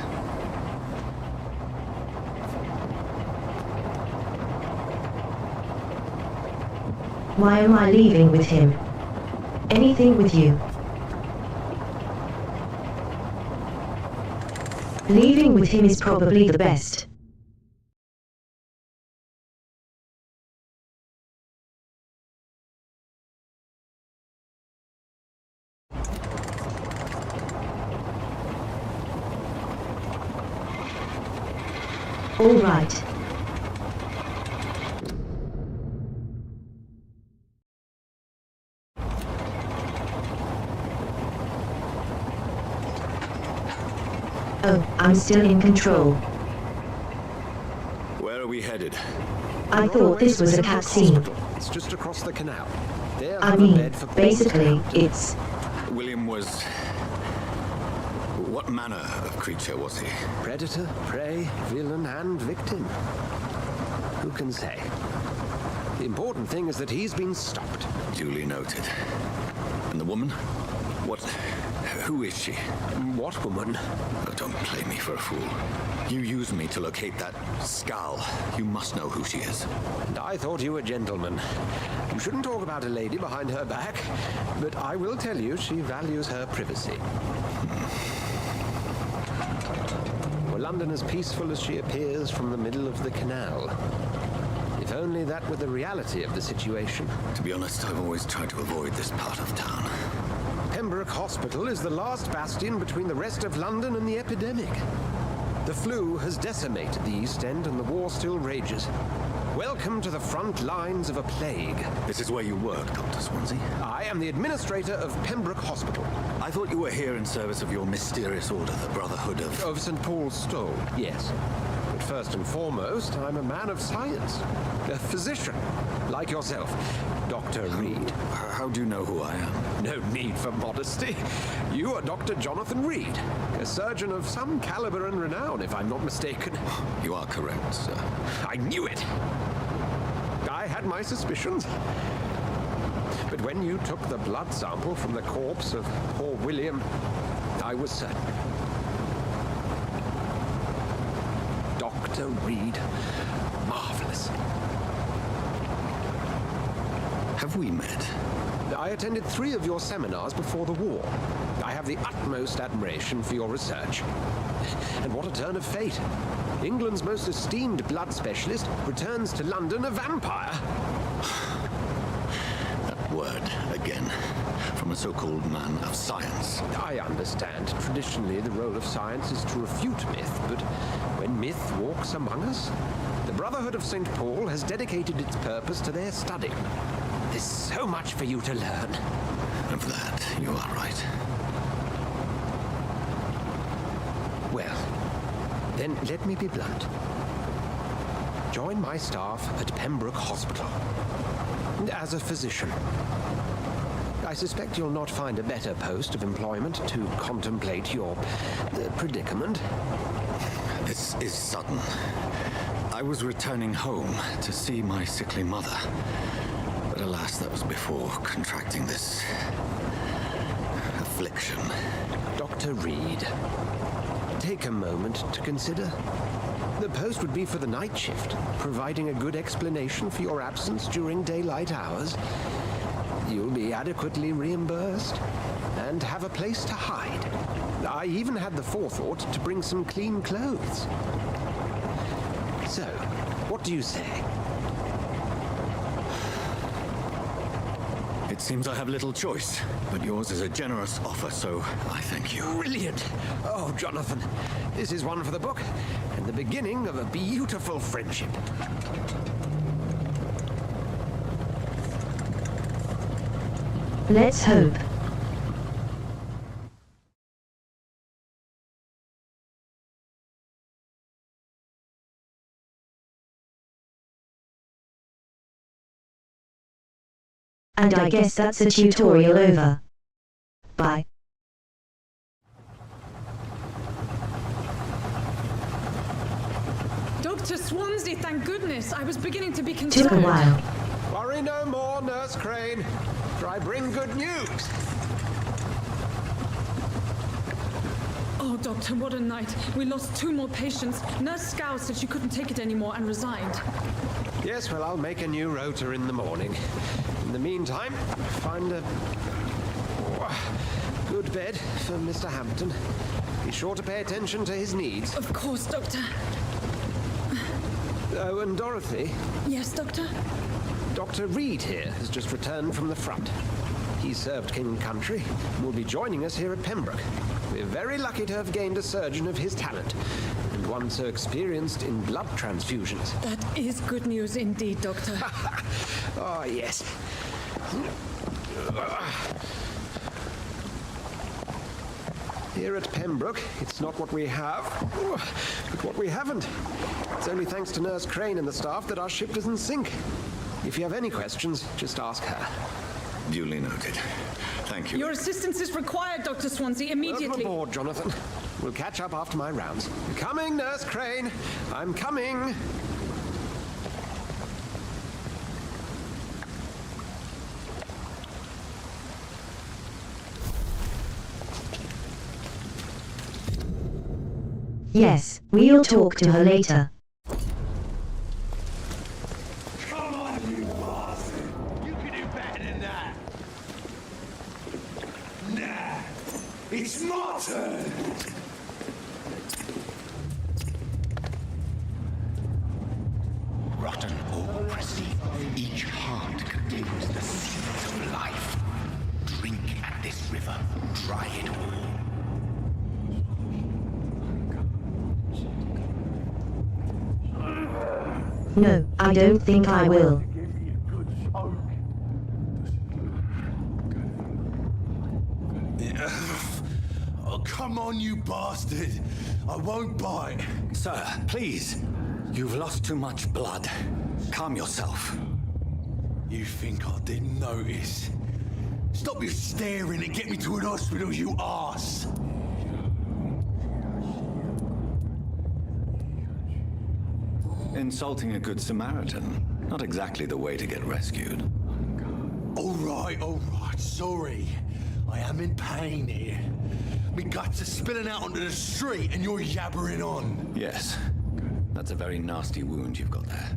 Why am I leaving with him? Anything with you. Leaving with him is probably the best. All right. Oh, I'm still in control. Where are we headed? I thought this was a cutscene. It's just across the canal. I mean, basically, it's... William was... What manner of creature was he? Predator, prey, villain, and victim. Who can say? The important thing is that he's been stopped. Duly noted. And the woman? What... Who is she? What woman? Oh, don't play me for a fool. You used me to locate that skull. You must know who she is. And I thought you a gentleman. You shouldn't talk about a lady behind her back, but I will tell you she values her privacy. Were London as peaceful as she appears from the middle of the canal? If only that were the reality of the situation. To be honest, I've always tried to avoid this part of town. Pembroke Hospital is the last bastion between the rest of London and the epidemic. The flu has decimated the East End and the war still rages. Welcome to the front lines of a plague. This is where you work, Dr. Swansea? I am the administrator of Pembroke Hospital. I thought you were here in service of your mysterious order, the Brotherhood of... Of St. Paul's Stole, yes. But first and foremost, I'm a man of science. A physician, like yourself. Dr. Reed. How do you know who I am? No need for modesty. You are Dr. Jonathan Reed, a surgeon of some caliber and renown, if I'm not mistaken. You are correct, sir. I knew it! I had my suspicions. But when you took the blood sample from the corpse of poor William, I was certain. Dr. Reed. Marvelous. Have we met? I attended 3 of your seminars before the war. I have the utmost admiration for your research. And what a turn of fate. England's most esteemed blood specialist returns to London a vampire. That word, again, from a so-called man of science. I understand. Traditionally, the role of science is to refute myth, but when myth walks among us, the Brotherhood of St. Paul has dedicated its purpose to their study. There's so much for you to learn. Of that, you are right. Well, then let me be blunt. Join my staff at Pembroke Hospital. As a physician. I suspect you'll not find a better post of employment to contemplate your predicament. This is sudden. I was returning home to see my sickly mother. But alas, that was before contracting this affliction. Dr. Reed, take a moment to consider. The post would be for the night shift, providing a good explanation for your absence during daylight hours. You'll be adequately reimbursed and have a place to hide. I even had the forethought to bring some clean clothes. So, what do you say? It seems I have little choice, but yours is a generous offer, so I thank you. Brilliant! Oh, Jonathan, this is one for the book, and the beginning of a beautiful friendship. Let's hope. And I guess that's a tutorial over. Bye. Dr. Swansea, thank goodness. I was beginning to be concerned. Took a while. Worry no more, Nurse Crane, for I bring good news. Oh, Doctor, what a night. We lost 2 more patients. Nurse Scow said she couldn't take it anymore and resigned. Yes, well, I'll make a new rota in the morning. In the meantime, find a good bed for Mr. Hampton. Be sure to pay attention to his needs. Of course, Doctor. Oh, and Dorothy? Yes, Doctor? Dr. Reed here has just returned from the front. He served King and Country and will be joining us here at Pembroke. We're very lucky to have gained a surgeon of his talent. And one so experienced in blood transfusions. That is good news indeed, Doctor. Oh, yes. Here at Pembroke, it's not what we have, but what we haven't. It's only thanks to Nurse Crane and the staff that our ship doesn't sink. If you have any questions, just ask her. Duly noted. Thank you. Your assistance is required, Dr. Swansea, immediately. Welcome aboard, Jonathan. We'll catch up after my rounds. Coming, Nurse Crane. I'm coming. Yes, we'll talk to her later. Come on, you bastard! You can do better than that! Nah! It's my turn! Rotten or pristine, each heart contains the seeds of life. Drink at this river, try it all. No, I don't think I will. Oh, come on, you bastard! I won't bite! Sir, please. You've lost too much blood. Calm yourself. You think I didn't notice? Stop your staring and get me to an hospital, you arse! Insulting a good Samaritan. Not exactly the way to get rescued. All right, sorry. I am in pain here. Me guts are spilling out onto the street and you're yabbering on. Yes. That's a very nasty wound you've got there.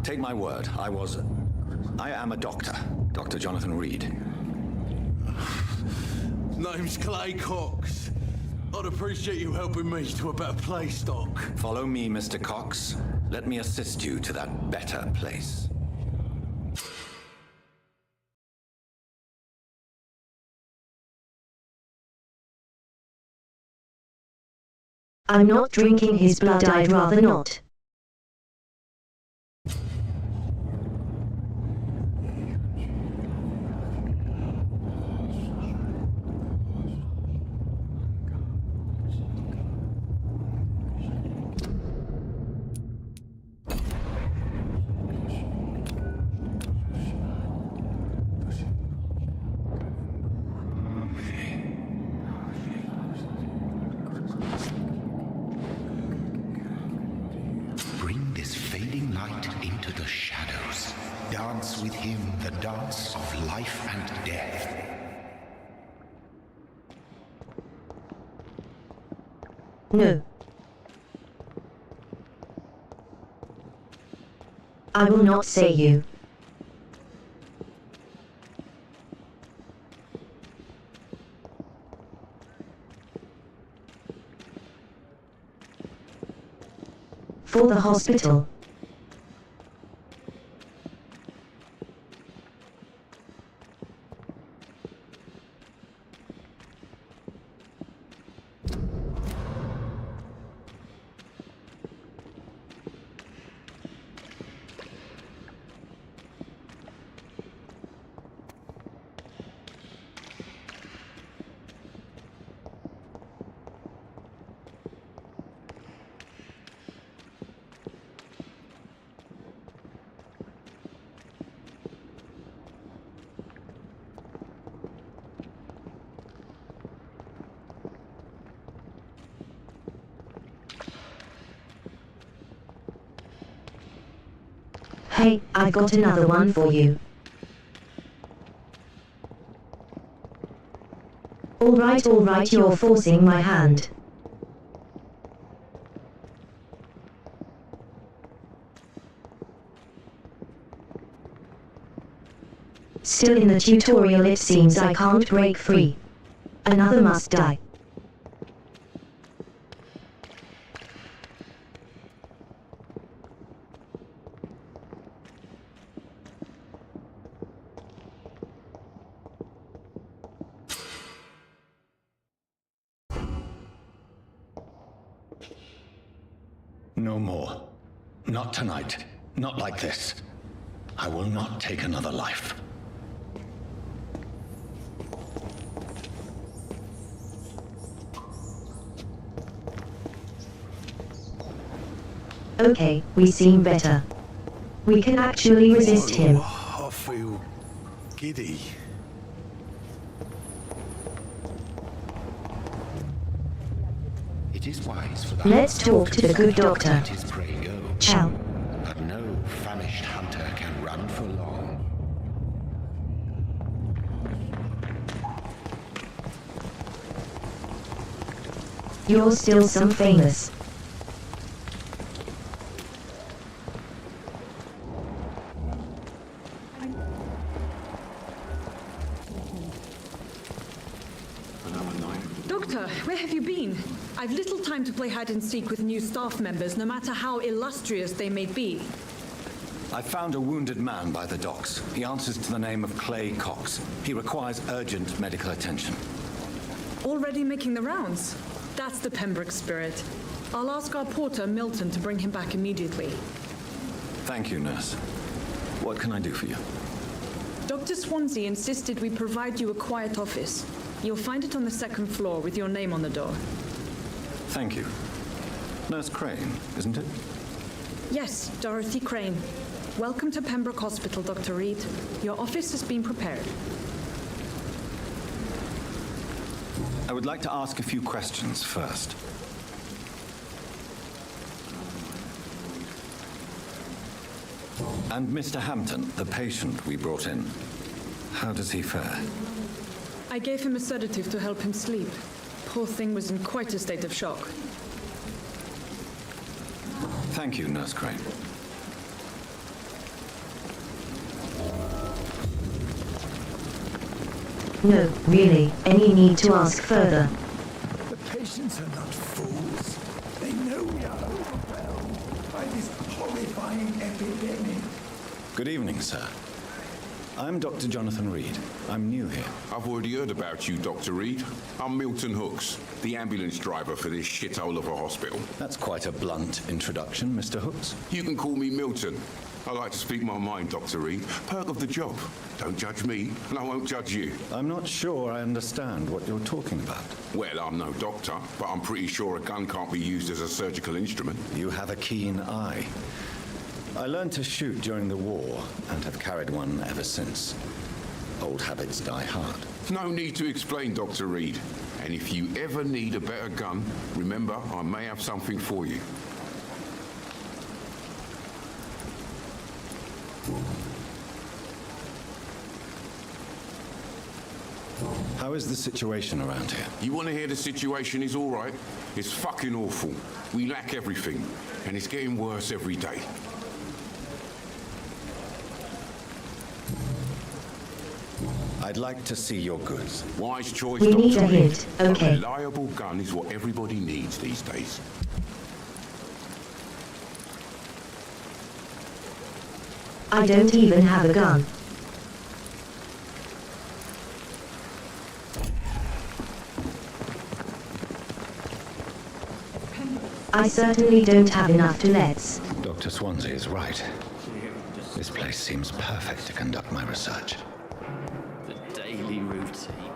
Take my word, I am a doctor. Dr. Jonathan Reed. Name's Clay Cox. I'd appreciate you helping me to a better place, Doc. Follow me, Mr. Cox. Let me assist you to that better place. I'm not drinking his blood, I'd rather not. Dance with him the dance of life and death. No. I will not say you. For the hospital. Hey, I've got another one for you. Alright, you're forcing my hand. Still in the tutorial, it seems I can't break free. Another must die. No more. Not tonight. Not like this. I will not take another life. Okay, we seem better. We can actually resist him. I feel giddy. It is wise for the Let's talk to the good doctor. let his prey go. Ciao. But no famished hunter can run for long. You're still some famous. Doctor, where have you been? I've little time to play hide and seek with new staff members, no matter how illustrious they may be. I found a wounded man by the docks. He answers to the name of Clay Cox. He requires urgent medical attention. Already making the rounds? That's the Pembroke spirit. I'll ask our porter, Milton, to bring him back immediately. Thank you, nurse. What can I do for you? Dr. Swansea insisted we provide you a quiet office. You'll find it on the second floor with your name on the door. Thank you. Nurse Crane, isn't it? Yes, Dorothy Crane. Welcome to Pembroke Hospital, Dr. Reed. Your office has been prepared. I would like to ask a few questions first. And Mr. Hampton, the patient we brought in, how does he fare? I gave him a sedative to help him sleep. Poor thing was in quite a state of shock. Thank you, Nurse Crane. No, really, any need to ask further. The patients are not fools. They know we are overwhelmed by this horrifying epidemic. Good evening, sir. I'm Dr. Jonathan Reed. I'm new here. I've already heard about you, Dr. Reed. I'm Milton Hooks, the ambulance driver for this shithole of a hospital. That's quite a blunt introduction, Mr. Hooks. You can call me Milton. I like to speak my mind, Dr. Reed. Perk of the job. Don't judge me, and I won't judge you. I'm not sure I understand what you're talking about. Well, I'm no doctor, but I'm pretty sure a gun can't be used as a surgical instrument. You have a keen eye. I learned to shoot during the war, and have carried one ever since. Old habits die hard. No need to explain, Dr. Reed. And if you ever need a better gun, remember, I may have something for you. How is the situation around here? You want to hear the situation is all right? It's fucking awful. We lack everything, and it's getting worse every day. I'd like to see your goods. Wise choice, We need Dr. a hint. Reed. Okay. A reliable gun is what everybody needs these days. I don't even have a gun. I certainly don't have enough to let's. Dr. Swansea is right. This place seems perfect to conduct my research. The daily routine.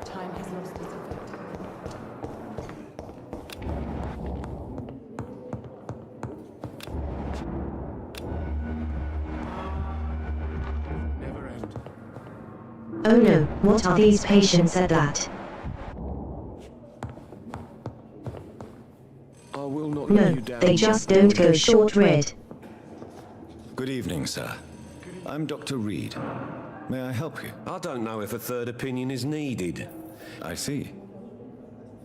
Time has lost its effect. Oh no, what are these patients at that? I will not let No, you down. they just don't go short red. Good evening, sir. I'm Dr. Reed. May I help you? I don't know if a third opinion is needed. I see.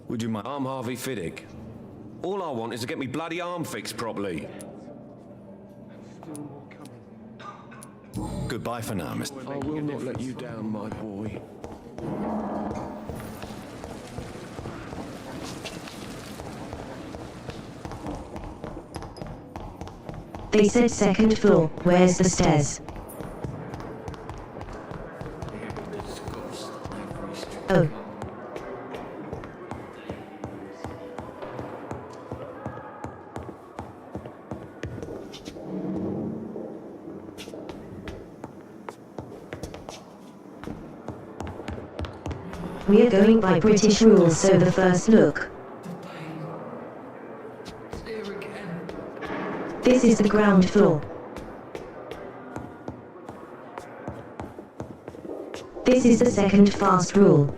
Would you mind? I'm Harvey Fiddick. All I want is to get me bloody arm fixed properly. Goodbye for now, Mr. I will not let you down, my boy. They said second floor, where's the stairs? Oh. We're going by British rules, so the first look. This is the ground floor. This is the second fast rule.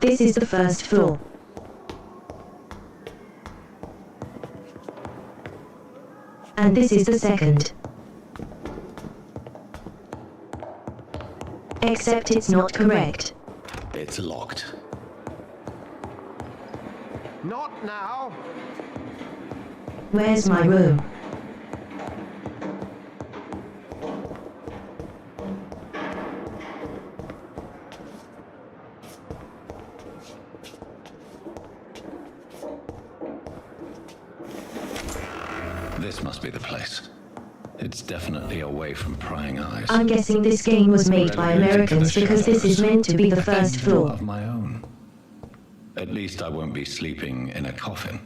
This is the first floor. And this is the second. Except it's not correct. It's locked. Not now. Where's my room? This must be the place. It's definitely away from prying eyes. I'm guessing this game was made by Americans because this is meant to be the first floor. Of my own. At least I won't be sleeping in a coffin.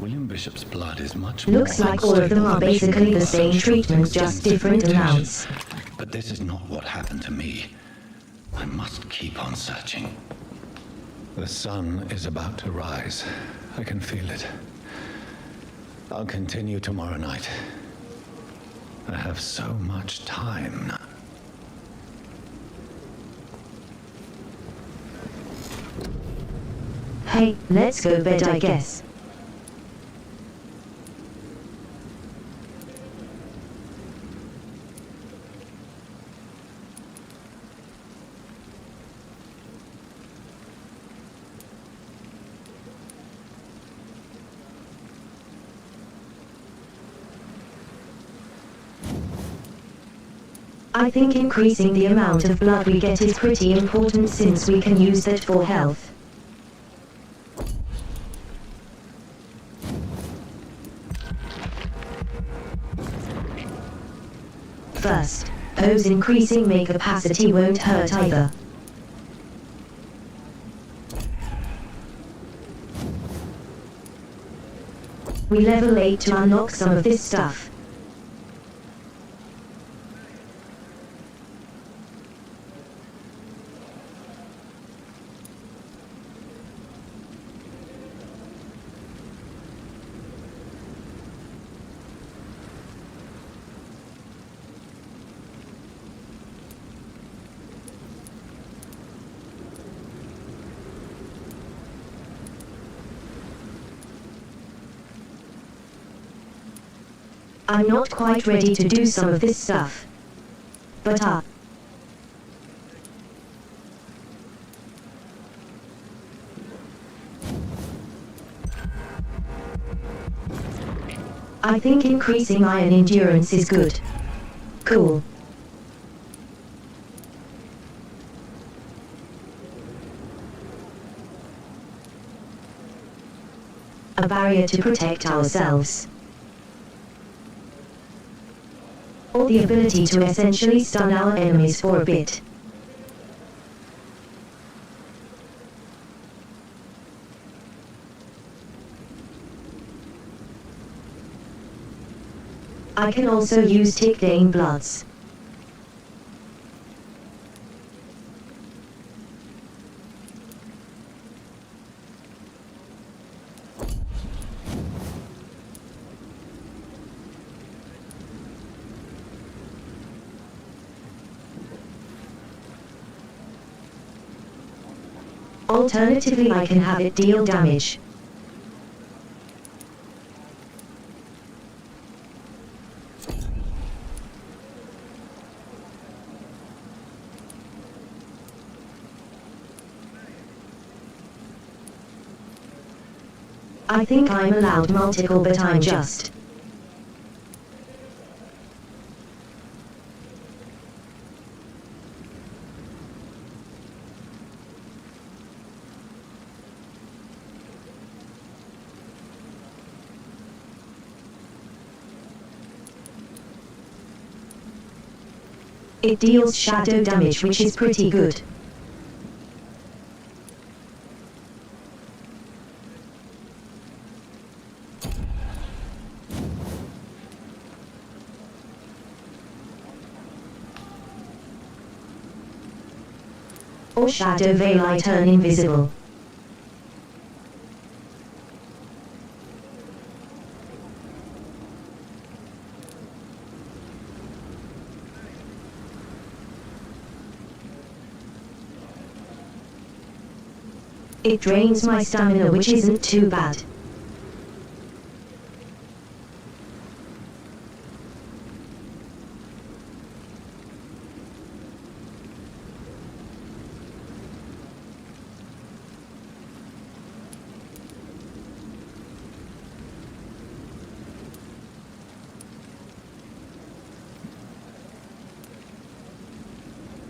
William Bishop's blood is much more... Looks like all of them are basically the same treatment, just different amounts. But this is not what happened to me. I must keep on searching. The sun is about to rise. I can feel it. I'll continue tomorrow night. I have so much time now. Hey, let's go bed, I guess. I think increasing the amount of blood we get is pretty important since we can use that for health. First, O's increasing my capacity won't hurt either. We level 8 to unlock some of this stuff. I'm not quite ready to do some of this stuff. But I think increasing iron endurance is good. Cool. A barrier to protect ourselves. Or the ability to essentially stun our enemies for a bit. I can also use Tick-Dane Bloods. Alternatively, I can have it deal damage. I think I'm allowed multiple, but I'm just. It deals shadow damage, which is pretty good. Or shadow veil, I turn invisible. It drains my stamina, which isn't too bad.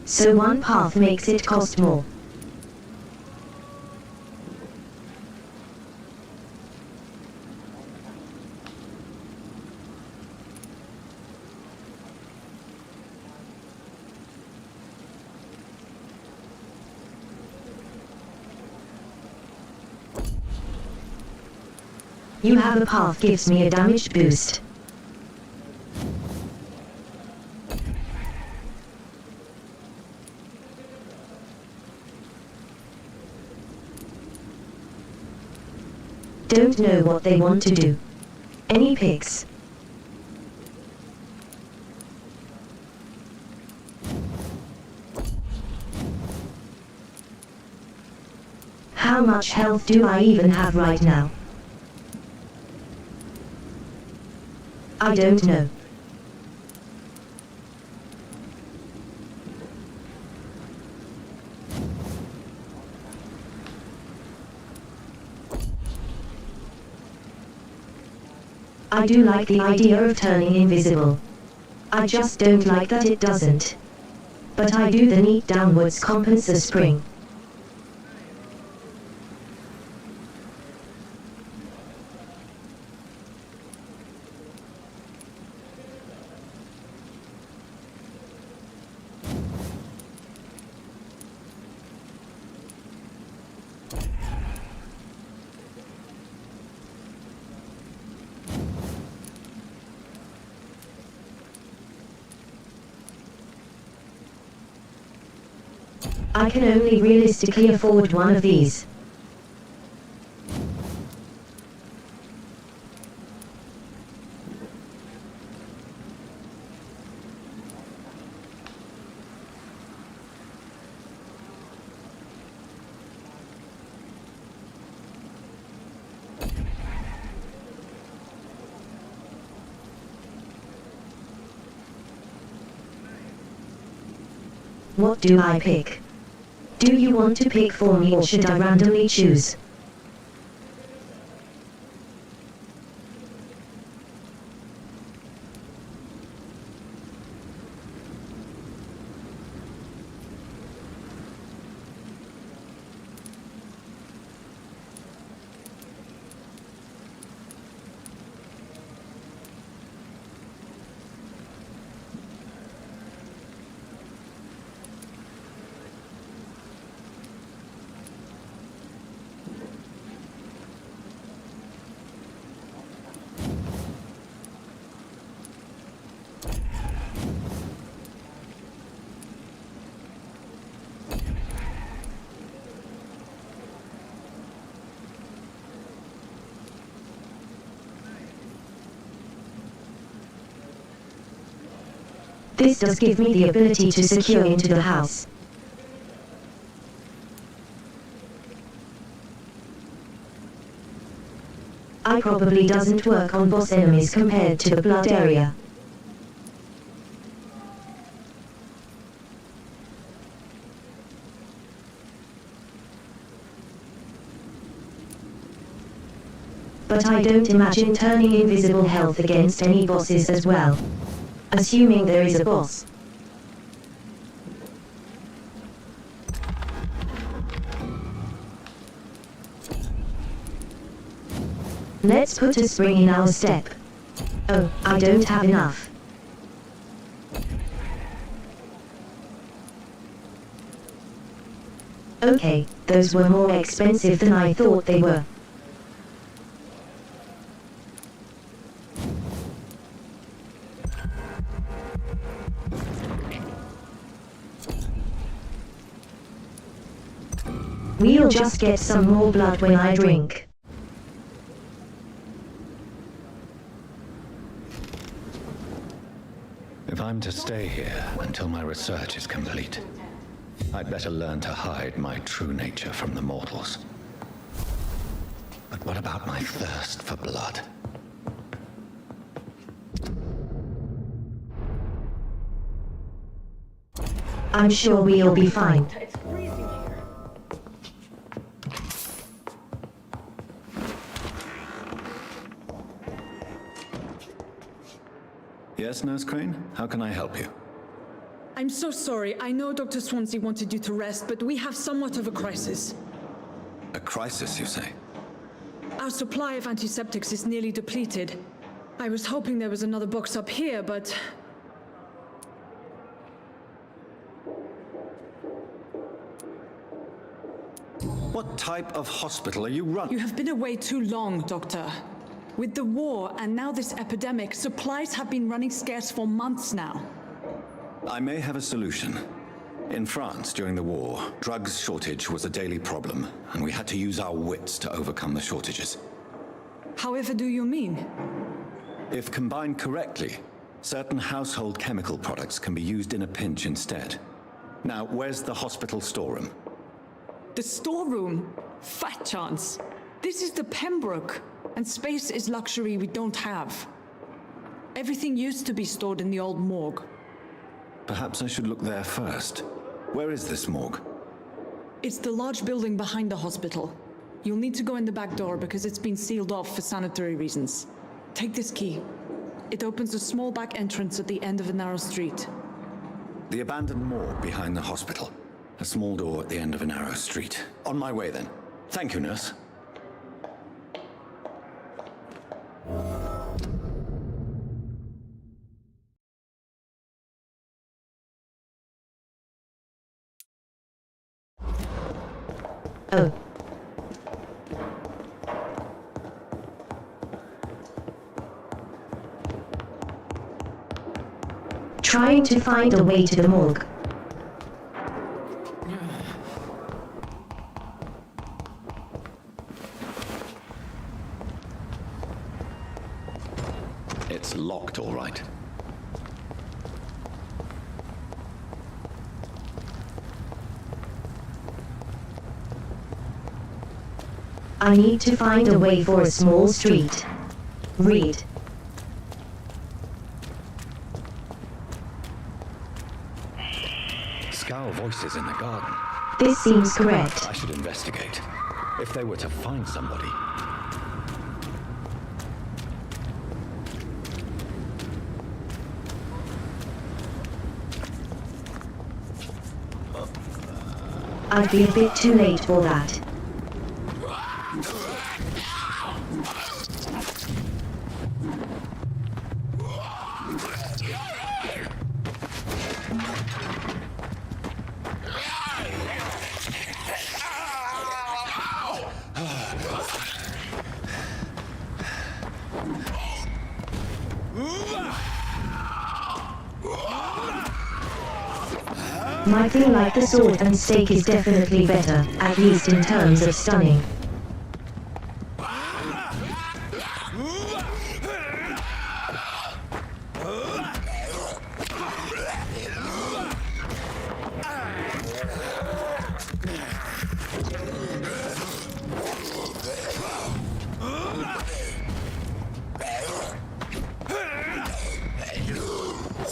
So one path makes it cost more. You have a path gives me a damage boost. Don't know what they want to do. Any picks? How much health do I even have right now? I don't know. I do like the idea of turning invisible. I just don't like that it doesn't. But I do the neat downwards compensa spring. I can only realistically afford one of these. What do I pick? Do you want to pick for me, or should I randomly choose? This does give me the ability to secure into the house. I probably doesn't work on boss enemies compared to the blood area. but I don't imagine turning invisible health against any bosses as well. Assuming there is a boss. Let's put a spring in our step. Oh, I don't have enough. Okay, those were more expensive than I thought they were. We'll just get some more blood when I drink. If I'm to stay here until my research is complete, I'd better learn to hide my true nature from the mortals. But what about my thirst for blood? I'm sure we'll be fine. Yes, Nurse Crane? How can I help you? I'm so sorry. I know Dr. Swansea wanted you to rest, but we have somewhat of a crisis. A crisis, you say? Our supply of antiseptics is nearly depleted. I was hoping there was another box up here, but... What type of hospital are you running? You have been away too long, Doctor. With the war and now this epidemic, supplies have been running scarce for months now. I may have a solution. In France, during the war, drugs shortage was a daily problem, and we had to use our wits to overcome the shortages. However do you mean? If combined correctly, certain household chemical products can be used in a pinch instead. Now, where's the hospital storeroom? The storeroom? Fat chance. This is the Pembroke, and space is luxury we don't have. Everything used to be stored in the old morgue. Perhaps I should look there first. Where is this morgue? It's the large building behind the hospital. You'll need to go in the back door because it's been sealed off for sanitary reasons. Take this key. It opens a small back entrance at the end of a narrow street. The abandoned morgue behind the hospital. A small door at the end of a narrow street. On my way then. Thank you, nurse. Oh. Trying to find a way to the morgue. It's locked, all right. I need to find a way for a small street. Read. Scowl voices in the garden. This seems correct. I should investigate. If they were to find somebody. I'd be a bit too late for that. My thing like the sword and stake is definitely better, at least in terms of stunning.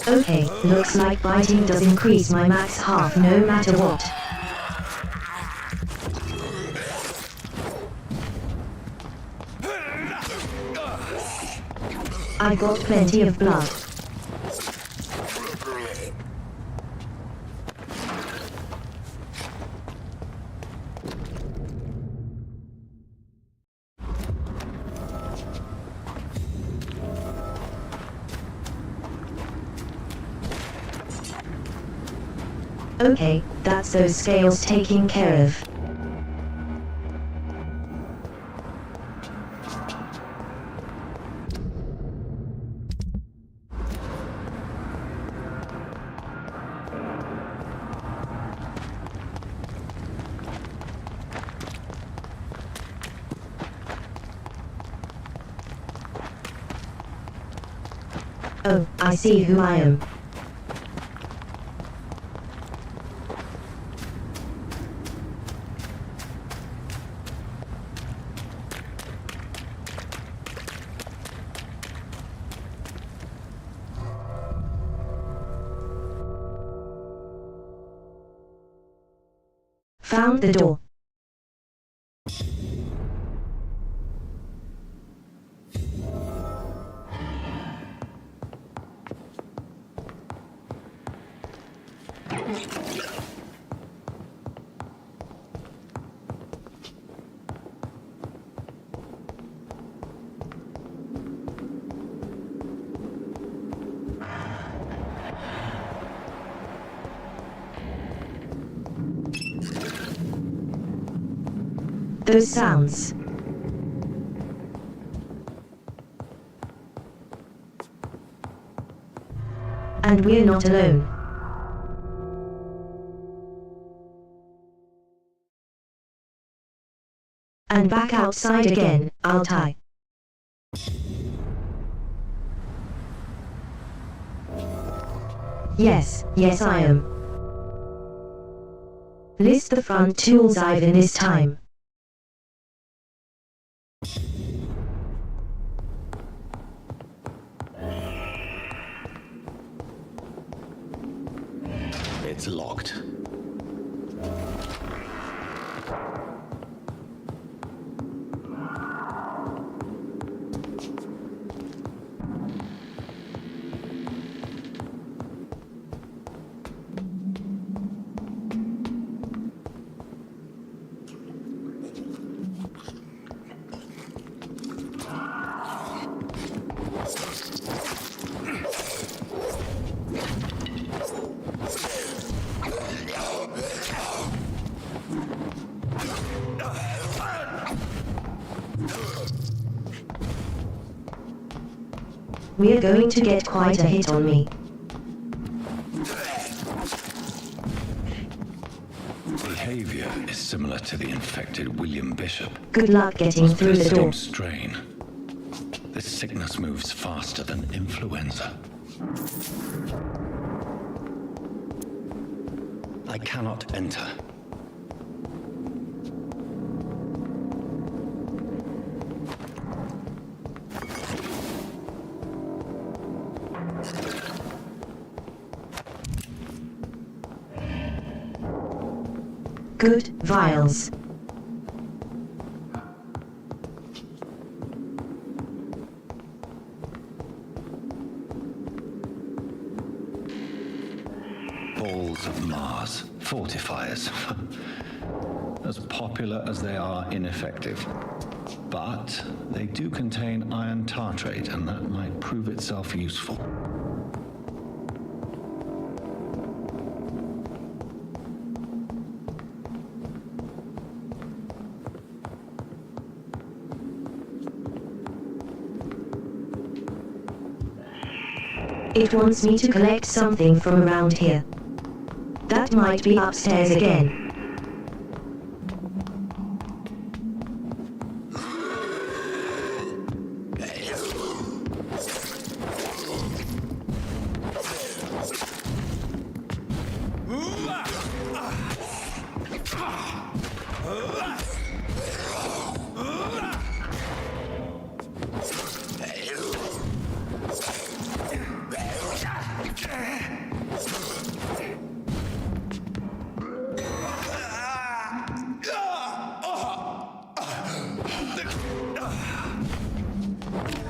Okay, looks like biting does increase my max half no matter what. I've got plenty of blood. Okay, that's those scales taken care of. Oh, I see who I am. Found the door. Those sounds. And we're not alone. And back outside again, I'll tie. Yes, I am. List the front tools I've in this time. It's locked. We're going to get quite a hit on me. Behavior is similar to the infected William Bishop. Good luck getting through the door. Strain. This sickness moves faster than influenza. I cannot enter. Good vials. Balls of Mars, fortifiers. As popular as they are ineffective. But they do contain iron tartrate, and that might prove itself useful. It wants me to collect something from around here. That might be upstairs again.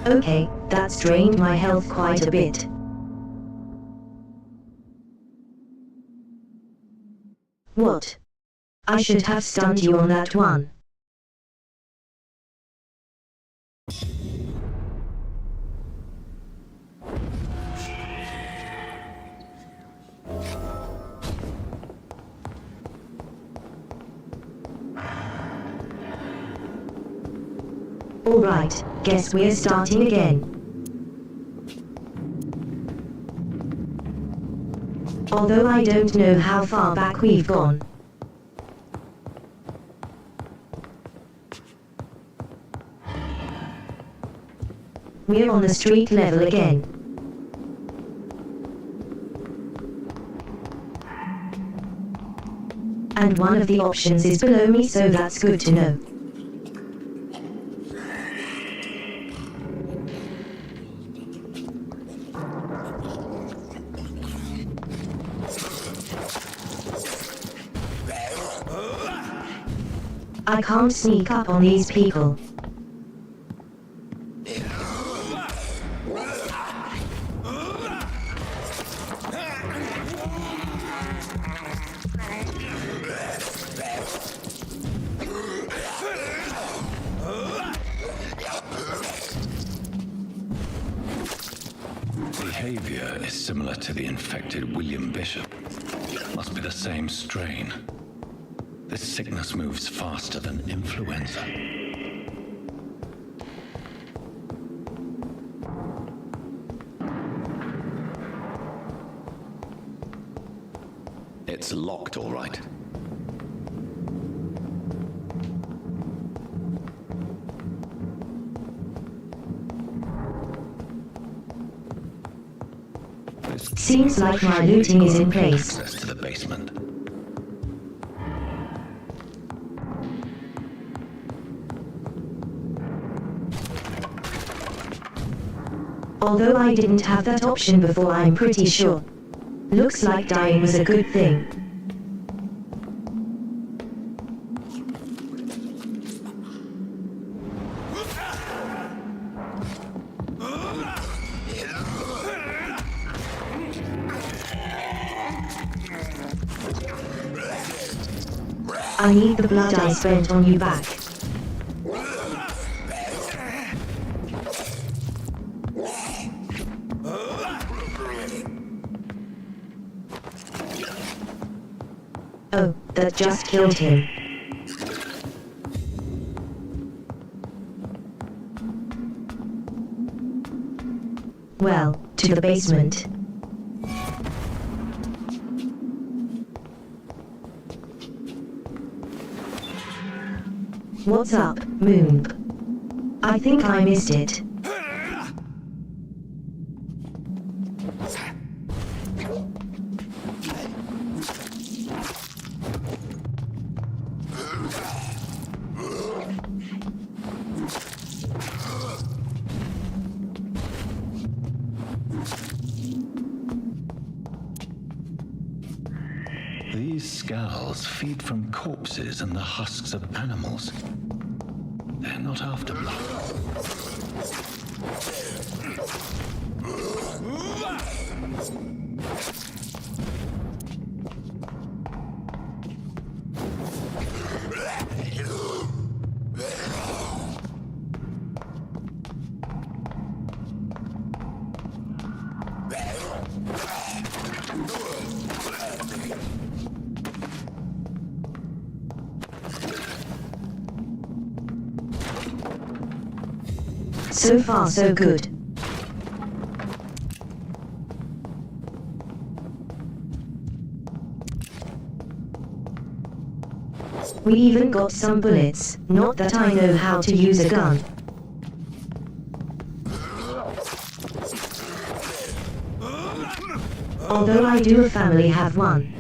Okay, that's drained my health quite a bit. What? I should have stunned you on that one. Alright, guess we're starting again. Although I don't know how far back we've gone. We're on the street level again. And one of the options is below me, so that's good to know. I can't sneak up on these people. Behavior is similar to the infected William Bishop. Must be the same strain. This sickness moves faster than influenza. It's locked, all right. Seems like my looting is in place. Access to the basement. Although I didn't have that option before, I'm pretty sure. Looks like dying was a good thing. I need the blood I spent on you back. Oh, that just killed him. Well, to the basement. What's up, Moon? I think I missed it. These skulls feed from corpses and the husks of animals. They're not after blood. So far, so good. We even got some bullets, not that I know how to use a gun. Although I do a family have one.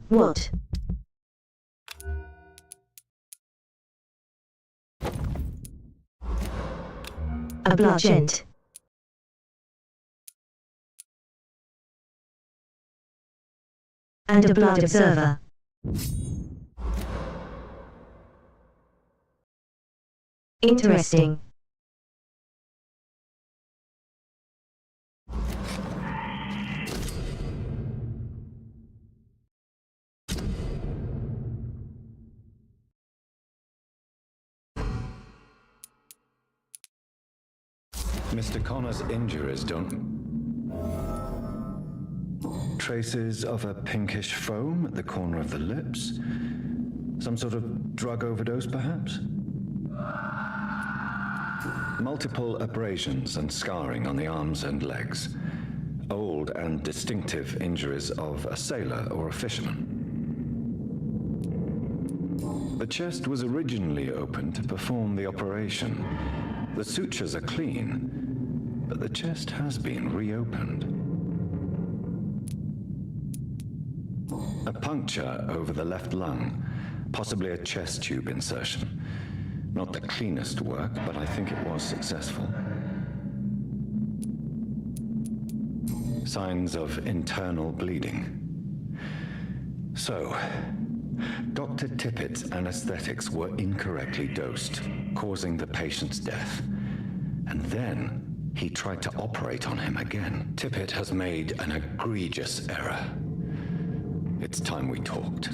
What? A bludgeon. And a blood observer. Interesting. Mr. Connor's injuries don't... Traces of a pinkish foam at the corner of the lips? Some sort of drug overdose, perhaps? Multiple abrasions and scarring on the arms and legs. Old and distinctive injuries of a sailor or a fisherman. The chest was originally opened to perform the operation. The sutures are clean, but the chest has been reopened. A puncture over the left lung, possibly a chest tube insertion. Not the cleanest work, but I think it was successful. Signs of internal bleeding. So, Dr. Tippett's anesthetics were incorrectly dosed, causing the patient's death. And then he tried to operate on him again. Tippett has made an egregious error. It's time we talked.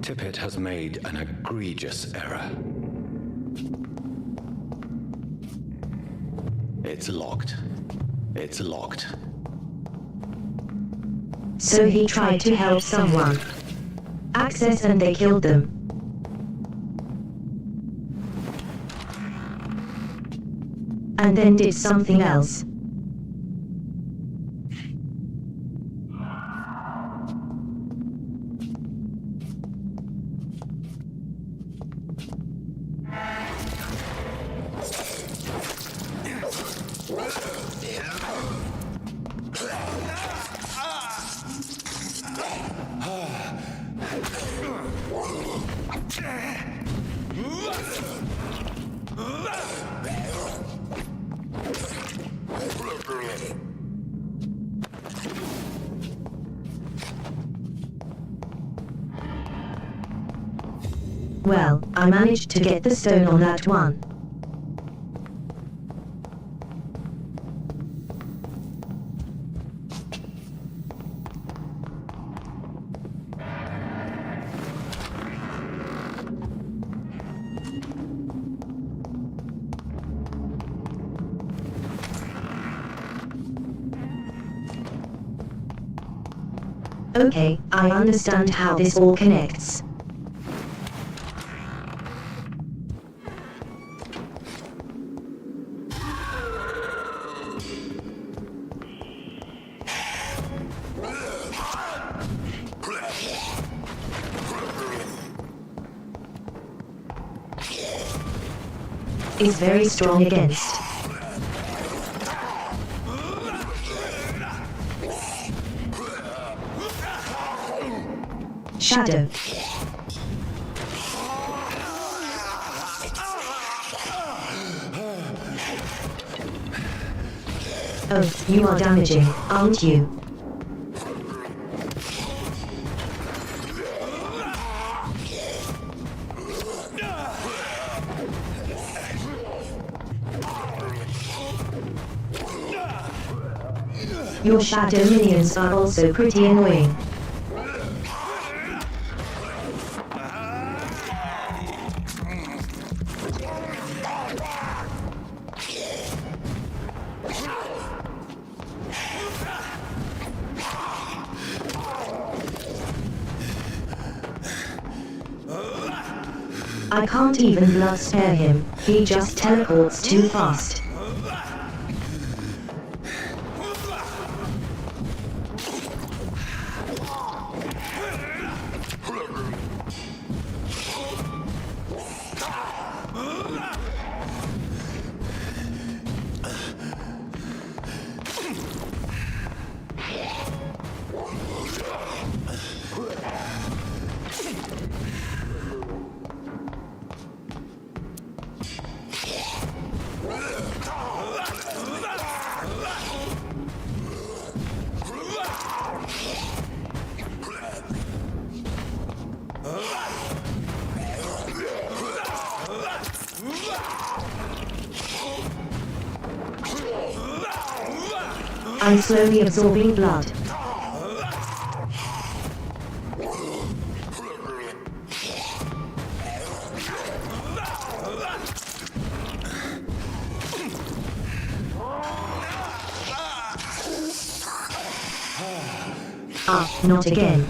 Tippett has made an egregious error. It's locked. It's locked. So he tried to help someone. Access and they killed them. And then did something else. Well, I managed to get the stone on that one. Okay, I understand how this all connects. Is very strong against. Shadow. Oh, you are damaging, aren't you? Your shadow minions are also pretty annoying. I can't even blood spare him, he just teleports too fast. I'm slowly absorbing blood. Ah, not again.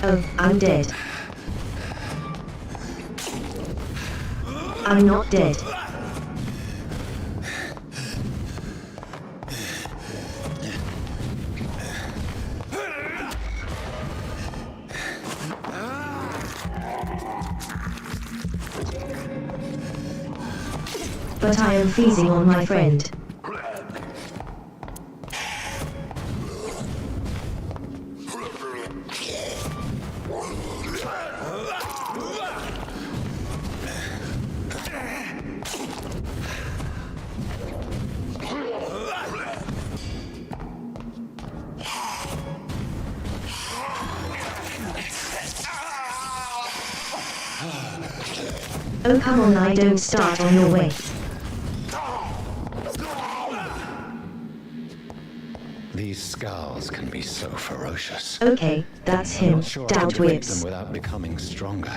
Oh, I'm dead. I'm not dead. But I am feasting on my friend. Oh come on, I don't start on your way. These scowls can be so ferocious. Okay, that's I'm him. not sure I Doubt can break whips. them without becoming stronger.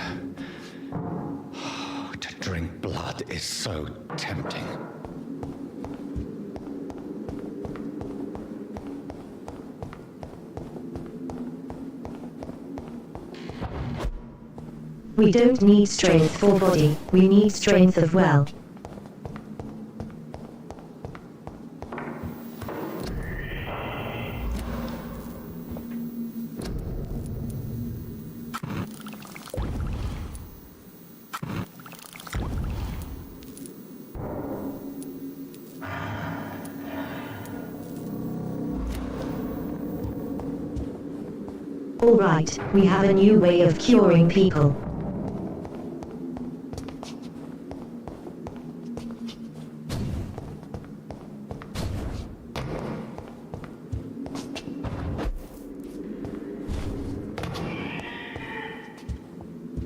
To drink blood is so tempting. We don't need strength for body, we need strength of will. Alright, we have a new way of curing people.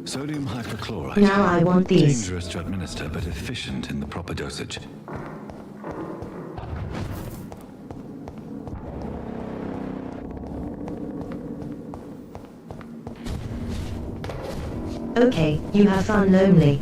Sodium hypochlorite. Now I want these. Dangerous to administer, but efficient in the proper dosage. Okay, you have fun lonely.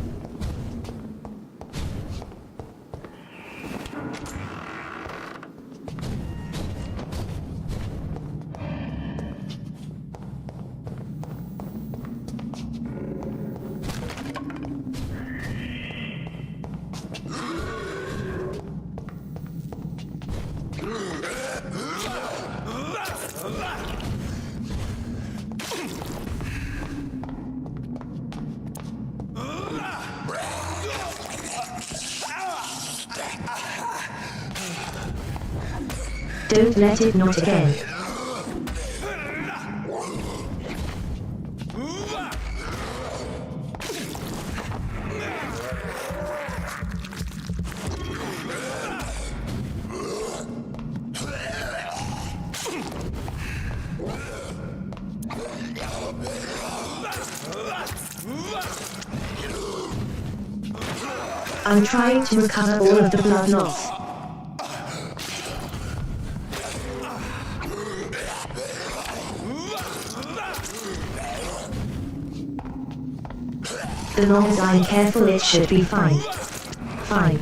Don't let it not again. I'm trying to recover all of the blood loss. The long as I'm careful, it should be fine. Fine.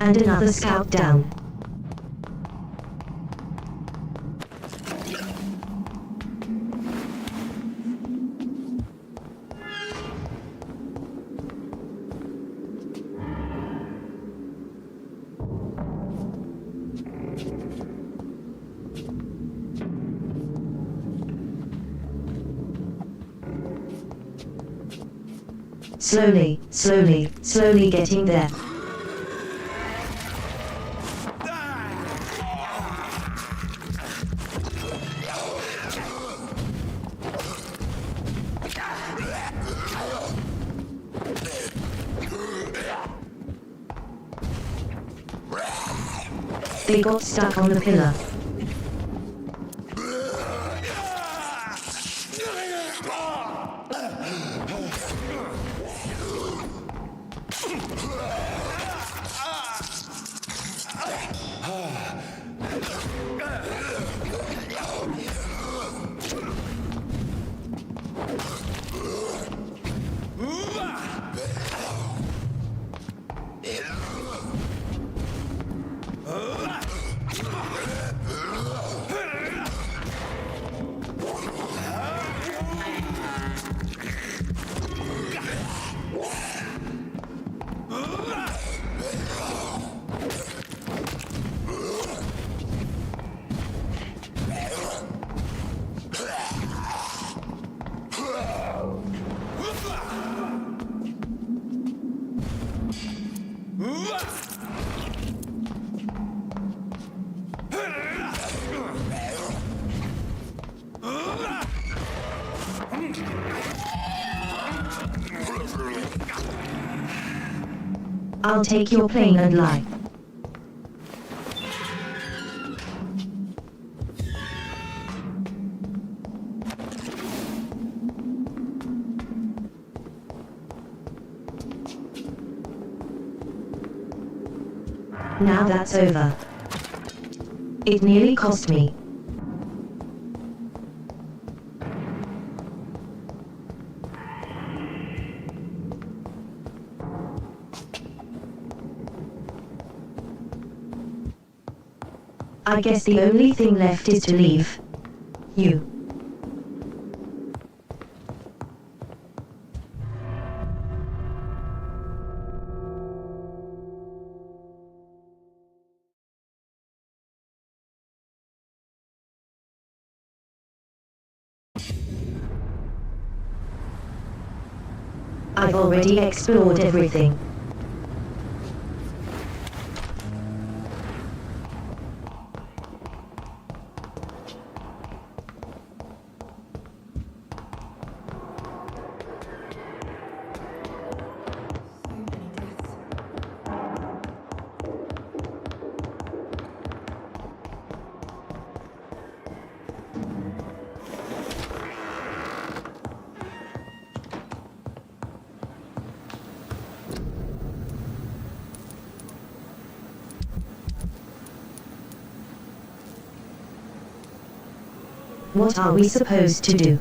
And another scout down. Slowly, slowly, slowly getting there. They got stuck on the pillar. I'll take your plane and lie. Now that's over. It nearly cost me. I guess the only thing left is to leave. You. I've already explored everything. What are we supposed to do?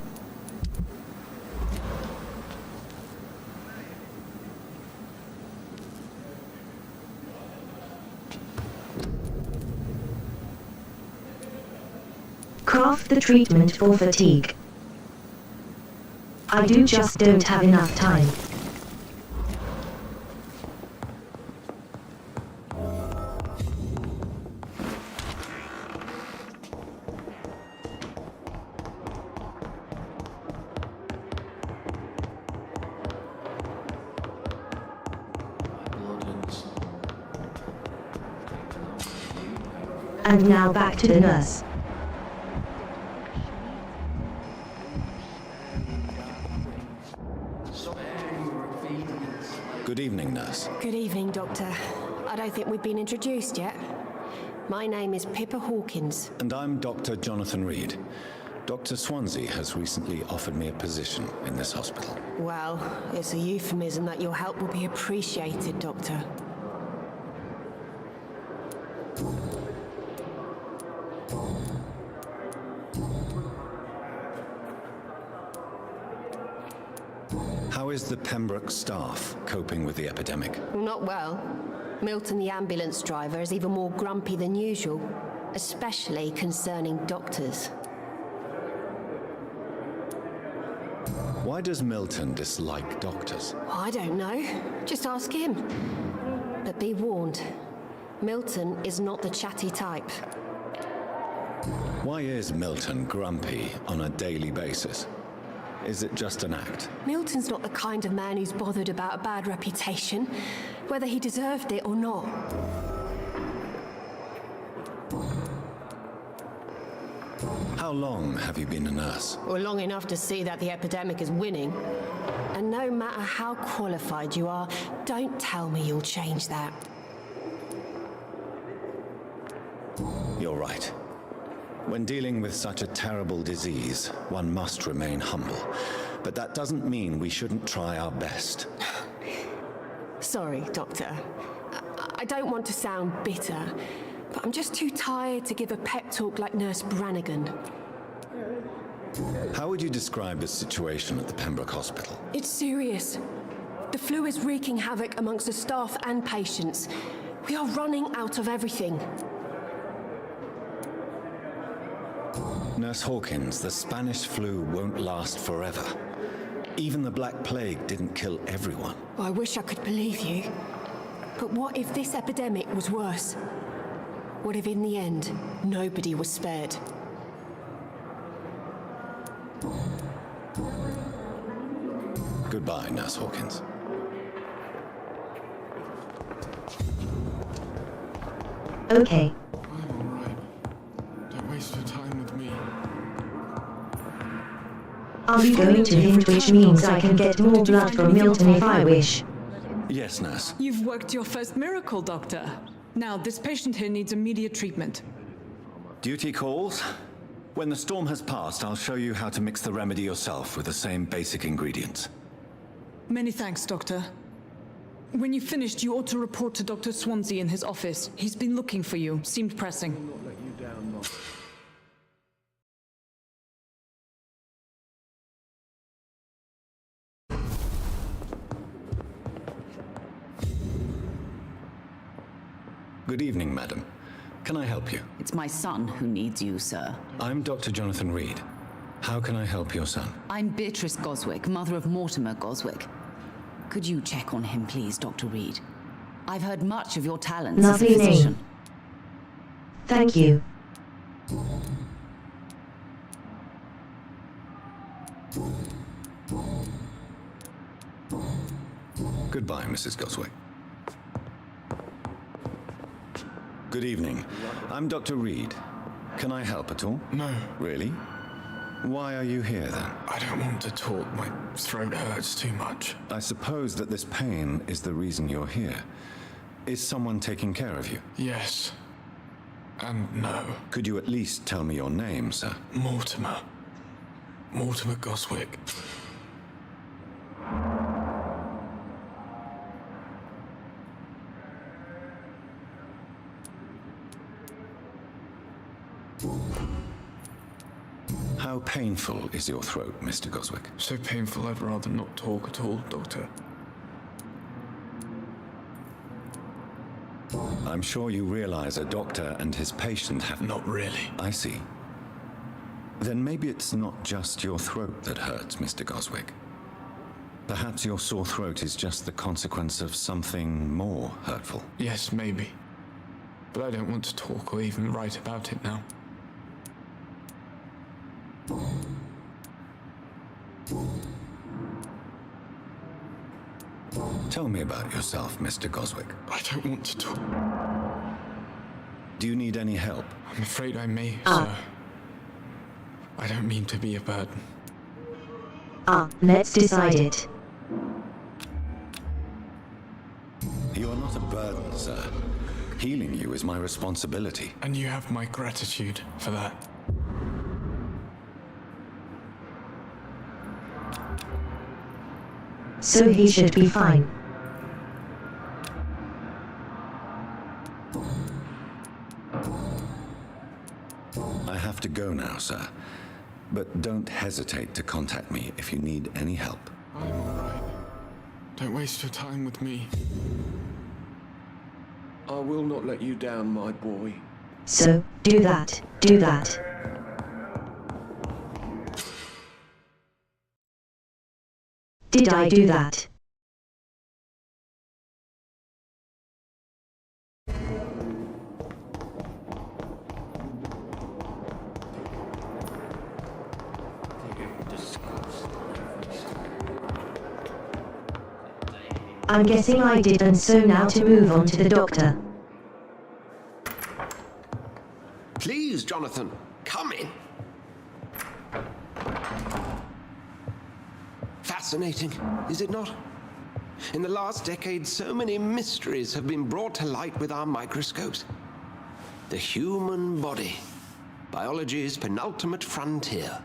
Craft the treatment for fatigue. I just don't have enough time. And now back to the nurse. Good evening, nurse. Good evening, Doctor. I don't think we've been introduced yet. My name is Pippa Hawkins. And I'm Dr. Jonathan Reed. Dr. Swansea has recently offered me a position in this hospital. Well, it's a euphemism that your help will be appreciated, Doctor. How is the Pembroke staff coping with the epidemic? Not well. Milton, the ambulance driver, is even more grumpy than usual, especially concerning doctors. Why does Milton dislike doctors? I don't know. Just ask him. But be warned, Milton is not the chatty type. Why is Milton grumpy on a daily basis? Is it just an act? Milton's not the kind of man who's bothered about a bad reputation, whether he deserved it or not. How long have you been a nurse? Well, long enough to see that the epidemic is winning. And no matter how qualified you are, don't tell me you'll change that. You're right. When dealing with such a terrible disease, one must remain humble. But that doesn't mean we shouldn't try our best. Sorry, Doctor. I don't want to sound bitter, but I'm just too tired to give a pep talk like Nurse Brannigan. How would you describe the situation at the Pembroke Hospital? It's serious. The flu is wreaking havoc amongst the staff and patients. We are running out of everything. Nurse Hawkins, the Spanish flu won't last forever. Even the Black Plague didn't kill everyone. I wish I could believe you. But what if this epidemic was worse? What if in the end, nobody was spared? Goodbye, Nurse Hawkins. Okay. I'm alright. Don't waste your time with me. Are you going to hint, which means I can get more blood from Milton if I wish? Yes, nurse. You've worked your first miracle, Doctor. Now, this patient here needs immediate treatment. Duty calls. When the storm has passed, I'll show you how to mix the remedy yourself with the same basic ingredients. Many thanks, Doctor. When you've finished, you ought to report to Dr. Swansea in his office. He's been looking for you. Seemed pressing. Good evening, madam. Can I help you? It's my son who needs you, sir. I'm Dr. Jonathan Reed. How can I help your son? I'm Beatrice Goswick, mother of Mortimer Goswick. Could you check on him, please, Dr. Reed? I've heard much of your talents as a Lovely physician. name. Thank you. Goodbye, Mrs. Goswick. Good evening. I'm Dr. Reed. Can I help at all? No. Really? Why are you here, then? I don't want to talk. My throat hurts too much. I suppose that this pain is the reason you're here. Is someone taking care of you? Yes. And no. Could you at least tell me your name, sir? Mortimer. Mortimer Goswick. How painful is your throat, Mr. Goswick? So painful I'd rather not talk at all, Doctor. I'm sure you realize a doctor and his patient have... Not really. I see. Then maybe it's not just your throat that hurts, Mr. Goswick. Perhaps your sore throat is just the consequence of something more hurtful. Yes, maybe. But I don't want to talk or even write about it now. Tell me about yourself, Mr. Goswick. I don't want to talk. Do you need any help? I'm afraid I may, sir. I don't mean to be a burden. Let's decide it. You are not a burden, sir. Healing you is my responsibility. And you have my gratitude for that. so he should be fine. I have to go now, sir. But don't hesitate to contact me if you need any help. I'm alright. Don't waste your time with me. I will not let you down, my boy. So, do that, do that. Did I do that? I'm guessing I did, and so now to move on to the doctor. Please, Jonathan, come in. Fascinating, is it not? In the last decade, so many mysteries have been brought to light with our microscopes. The human body, biology's penultimate frontier.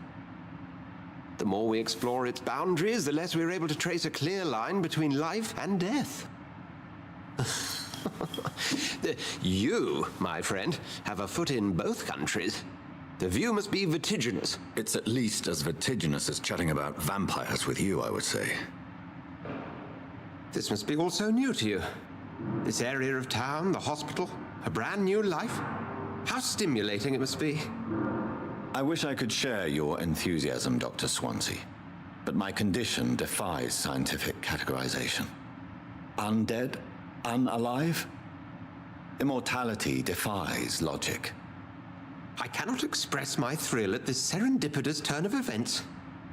The more we explore its boundaries, the less we're able to trace a clear line between life and death. You, my friend, have a foot in both countries. The view must be vertiginous. It's at least as vertiginous as chatting about vampires with you, I would say. This must be all so new to you. This area of town, the hospital, a brand new life. How stimulating it must be. I wish I could share your enthusiasm, Dr. Swansea, but my condition defies scientific categorization. Undead? Unalive? Immortality defies logic. I cannot express my thrill at this serendipitous turn of events.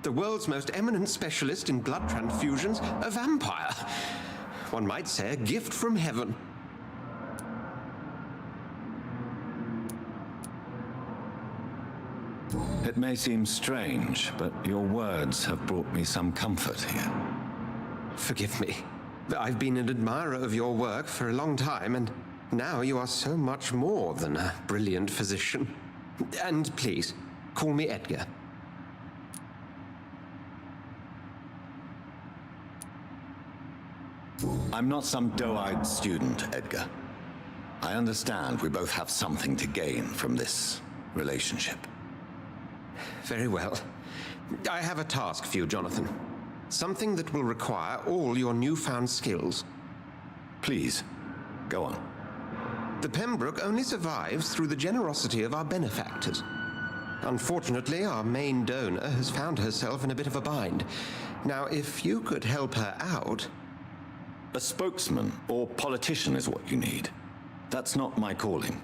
The world's most eminent specialist in blood transfusions, a vampire. One might say a gift from heaven. It may seem strange, but your words have brought me some comfort here. Forgive me. I've been an admirer of your work for a long time, and now you are so much more than a brilliant physician. And please, call me Edgar. I'm not some doe-eyed student, Edgar. I understand we both have something to gain from this relationship. Very well. I have a task for you, Jonathan. Something that will require all your newfound skills. Please, go on. The Pembroke only survives through the generosity of our benefactors. Unfortunately, our main donor has found herself in a bit of a bind. Now, if you could help her out... A spokesman or politician is what you need. That's not my calling.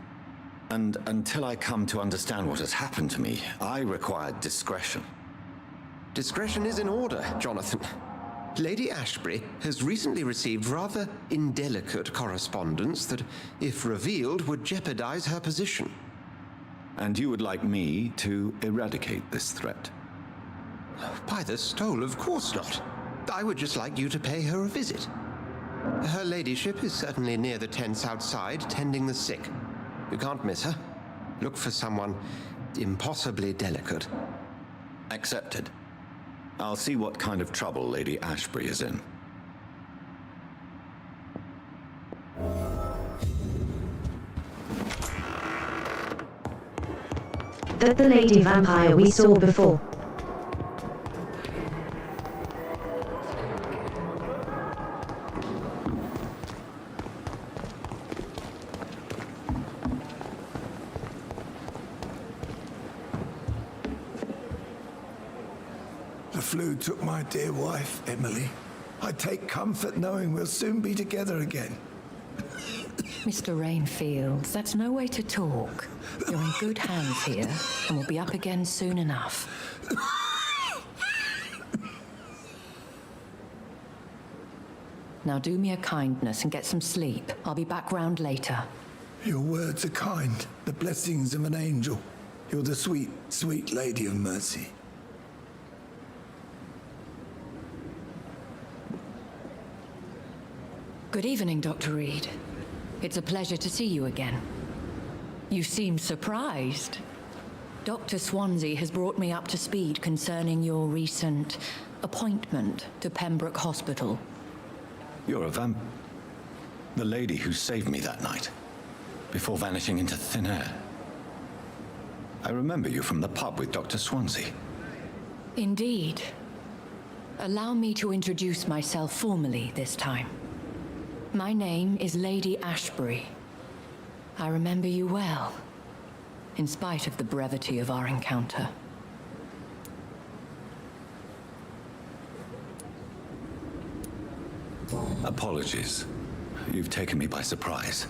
And until I come to understand what has happened to me, I require discretion. Discretion is in order, Jonathan. Lady Ashbury has recently received rather indelicate correspondence that, if revealed, would jeopardize her position. And you would like me to eradicate this threat? By the stole, of course not. I would just like you to pay her a visit. Her ladyship is certainly near the tents outside, tending the sick. You can't miss her. Look for someone impossibly delicate. Accepted. I'll see what kind of trouble Lady Ashbury is in. The lady vampire we saw before. The flu took my dear wife, Emily. I take comfort knowing we'll soon be together again. Mr. Rainfield, that's no way to talk. You're in good hands here, and we'll be up again soon enough. Now do me a kindness and get some sleep. I'll be back round later. Your words are kind, the blessings of an angel. You're the sweet, sweet Lady of Mercy. Good evening, Dr. Reed. It's a pleasure to see you again. You seem surprised. Dr. Swansea has brought me up to speed concerning your recent appointment to Pembroke Hospital. You're a the lady who saved me that night, before vanishing into thin air. I remember you from the pub with Dr. Swansea. Indeed. Allow me to introduce myself formally this time. My name is Lady Ashbury. I remember you well, in spite of the brevity of our encounter. Apologies. You've taken me by surprise.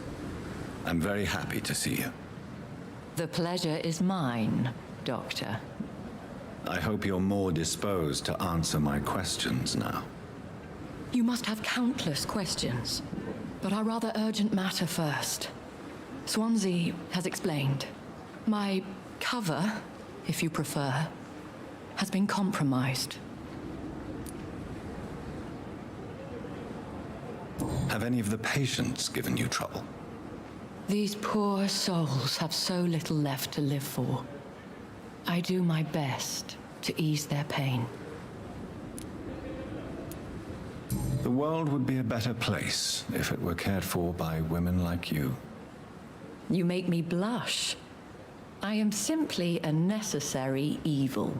I'm very happy to see you. The pleasure is mine, Doctor. I hope you're more disposed to answer my questions now. You must have countless questions, but our rather urgent matter first. Swansea has explained. My cover, if you prefer, has been compromised. Have any of the patients given you trouble? These poor souls have so little left to live for. I do my best to ease their pain. The world would be a better place if it were cared for by women like you. You make me blush. I am simply a necessary evil.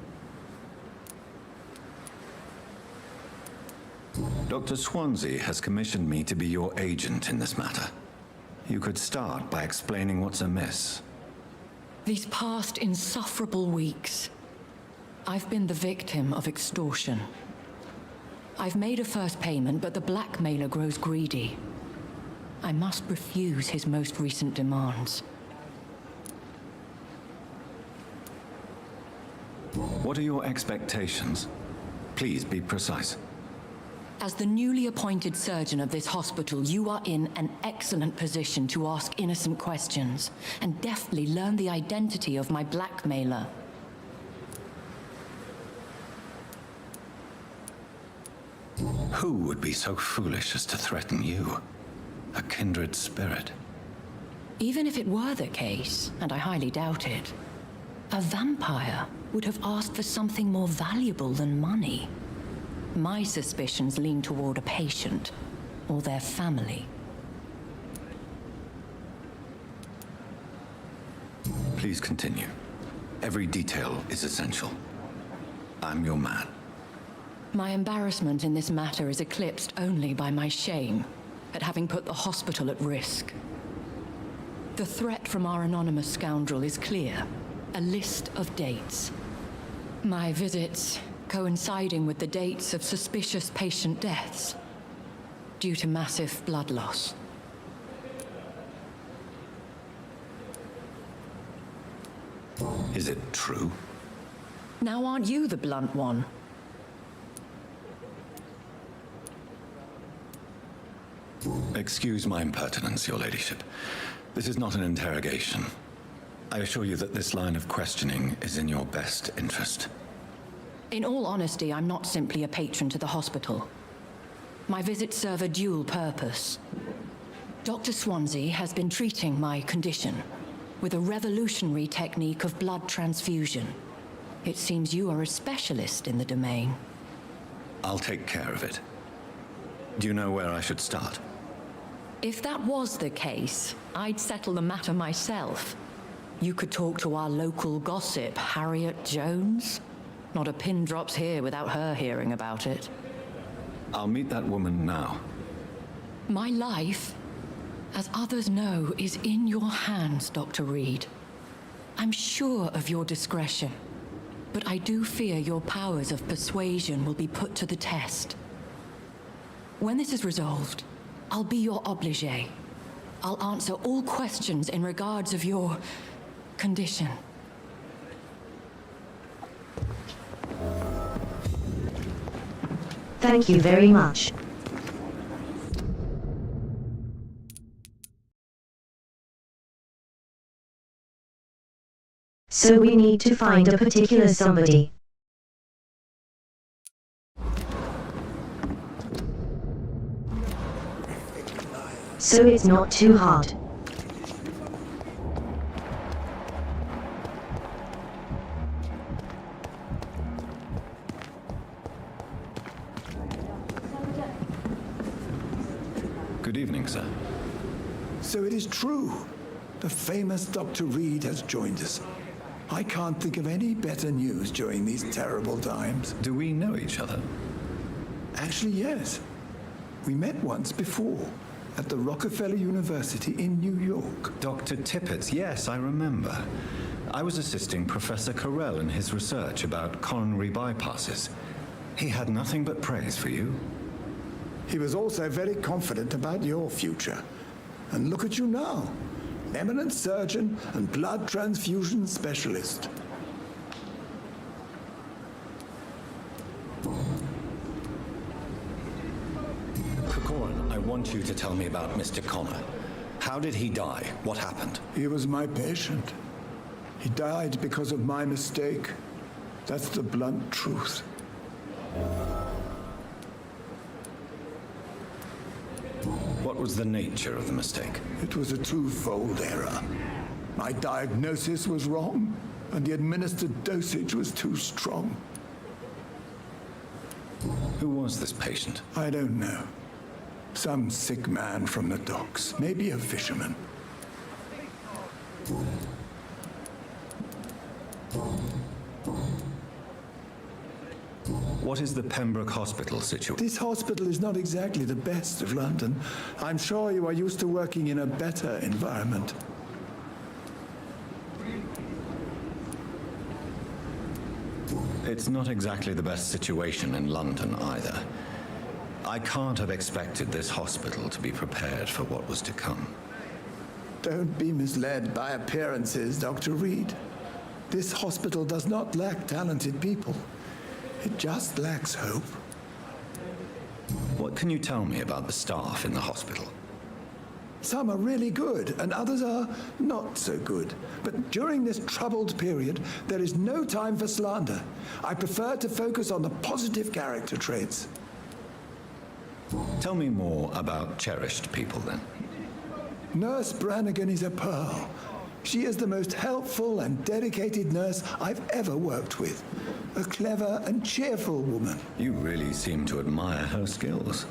Dr. Swansea has commissioned me to be your agent in this matter. You could start by explaining what's amiss. These past insufferable weeks, I've been the victim of extortion. I've made a first payment, but the blackmailer grows greedy. I must refuse his most recent demands. What are your expectations? Please be precise. As the newly appointed surgeon of this hospital, you are in an excellent position to ask innocent questions and deftly learn the identity of my blackmailer. Who would be so foolish as to threaten you? A kindred spirit. Even if it were the case, and I highly doubt it, a vampire would have asked for something more valuable than money. My suspicions lean toward a patient or their family. Please continue. Every detail is essential. I'm your man. My embarrassment in this matter is eclipsed only by my shame at having put the hospital at risk. The threat from our anonymous scoundrel is clear. A list of dates. My visits coinciding with the dates of suspicious patient deaths due to massive blood loss. Is it true? Now aren't you the blunt one? Excuse my impertinence, Your Ladyship. This is not an interrogation. I assure you that this line of questioning is in your best interest. In all honesty, I'm not simply a patron to the hospital. My visits serve a dual purpose. Dr. Swansea has been treating my condition with a revolutionary technique of blood transfusion. It seems you are a specialist in the domain. I'll take care of it. Do you know where I should start? If that was the case, I'd settle the matter myself. You could talk to our local gossip, Harriet Jones. Not a pin drops here without her hearing about it. I'll meet that woman now. My life, as others know, is in your hands, Dr. Reed. I'm sure of your discretion, but I do fear your powers of persuasion will be put to the test. When this is resolved, I'll be your obligé. I'll answer all questions in regards of your condition. Thank you very much. So we need to find a particular somebody. So it's not too hard. Good evening, sir. So it is true. The famous Dr. Reed has joined us. I can't think of any better news during these terrible times. Do we know each other? Actually, yes. We met once before, at the Rockefeller University in New York. Dr. Tippett, yes, I remember. I was assisting Professor Carell in his research about coronary bypasses. He had nothing but praise for you. He was also very confident about your future. And look at you now. An eminent surgeon and blood transfusion specialist. Victorian, I want you to tell me about Mr. Connor. How did he die? What happened? He was my patient. He died because of my mistake. That's the blunt truth. What was the nature of the mistake? It was a twofold error. My diagnosis was wrong, and the administered dosage was too strong. Who was this patient? I don't know. Some sick man from the docks. Maybe a fisherman. What is the Pembroke Hospital situation? This hospital is not exactly the best of London. I'm sure you are used to working in a better environment. It's not exactly the best situation in London either. I can't have expected this hospital to be prepared for what was to come. Don't be misled by appearances, Dr. Reed. This hospital does not lack talented people. It just lacks hope. What can you tell me about the staff in the hospital? Some are really good, and others are not so good. But during this troubled period, there is no time for slander. I prefer to focus on the positive character traits. Tell me more about cherished people, then. Nurse Brannigan is a pearl. She is the most helpful and dedicated nurse I've ever worked with. A clever and cheerful woman. You really seem to admire her skills.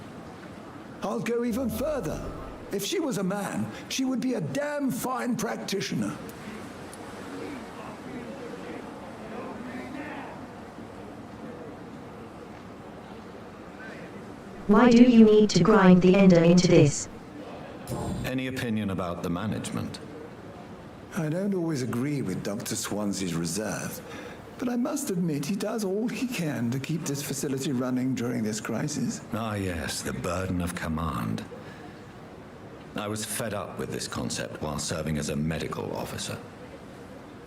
I'll go even further. If she was a man, she would be a damn fine practitioner. Why do you need to grind the ender into this? Any opinion about the management? I don't always agree with Dr. Swansea's reserve, but I must admit he does all he can to keep this facility running during this crisis. Ah, yes, the burden of command. I was fed up with this concept while serving as a medical officer.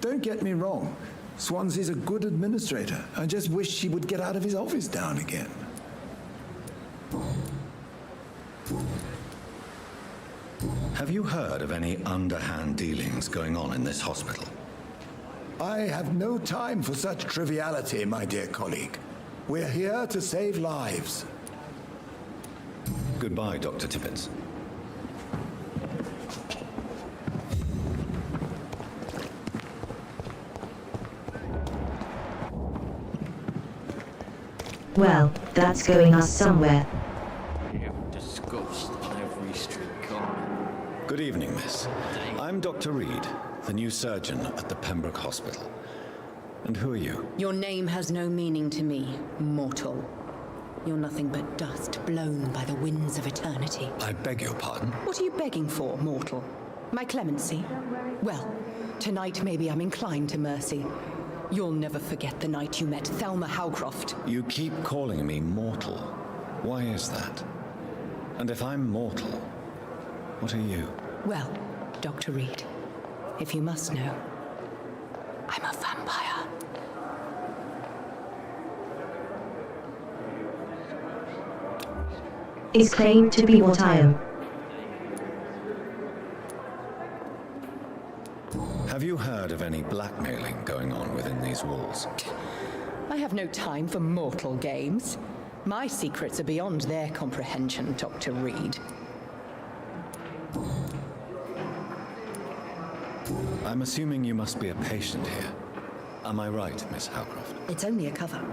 Don't get me wrong. Swansea's a good administrator. I just wish he would get out of his office now and again. Have you heard of any underhand dealings going on in this hospital? I have no time for such triviality, my dear colleague. We're here to save lives. Goodbye, Dr. Tippett. Well, that's going us somewhere. Discussed on every street corner. Good evening, miss. I'm Dr. Reed, the new surgeon at the Pembroke Hospital. And who are you? Your name has no meaning to me, mortal. You're nothing but dust blown by the winds of eternity. I beg your pardon? What are you begging for, mortal? My clemency? Well, tonight maybe I'm inclined to mercy. You'll never forget the night you met Thelma Howcroft. You keep calling me mortal. Why is that? And if I'm mortal, what are you? Well, Dr. Reed, if you must know, I'm a vampire. Is claimed to be what I am. Have you heard of any blackmailing going on within these walls? I have no time for mortal games. My secrets are beyond their comprehension, Dr. Reed. I'm assuming you must be a patient here. Am I right, Miss Howcroft? It's only a cover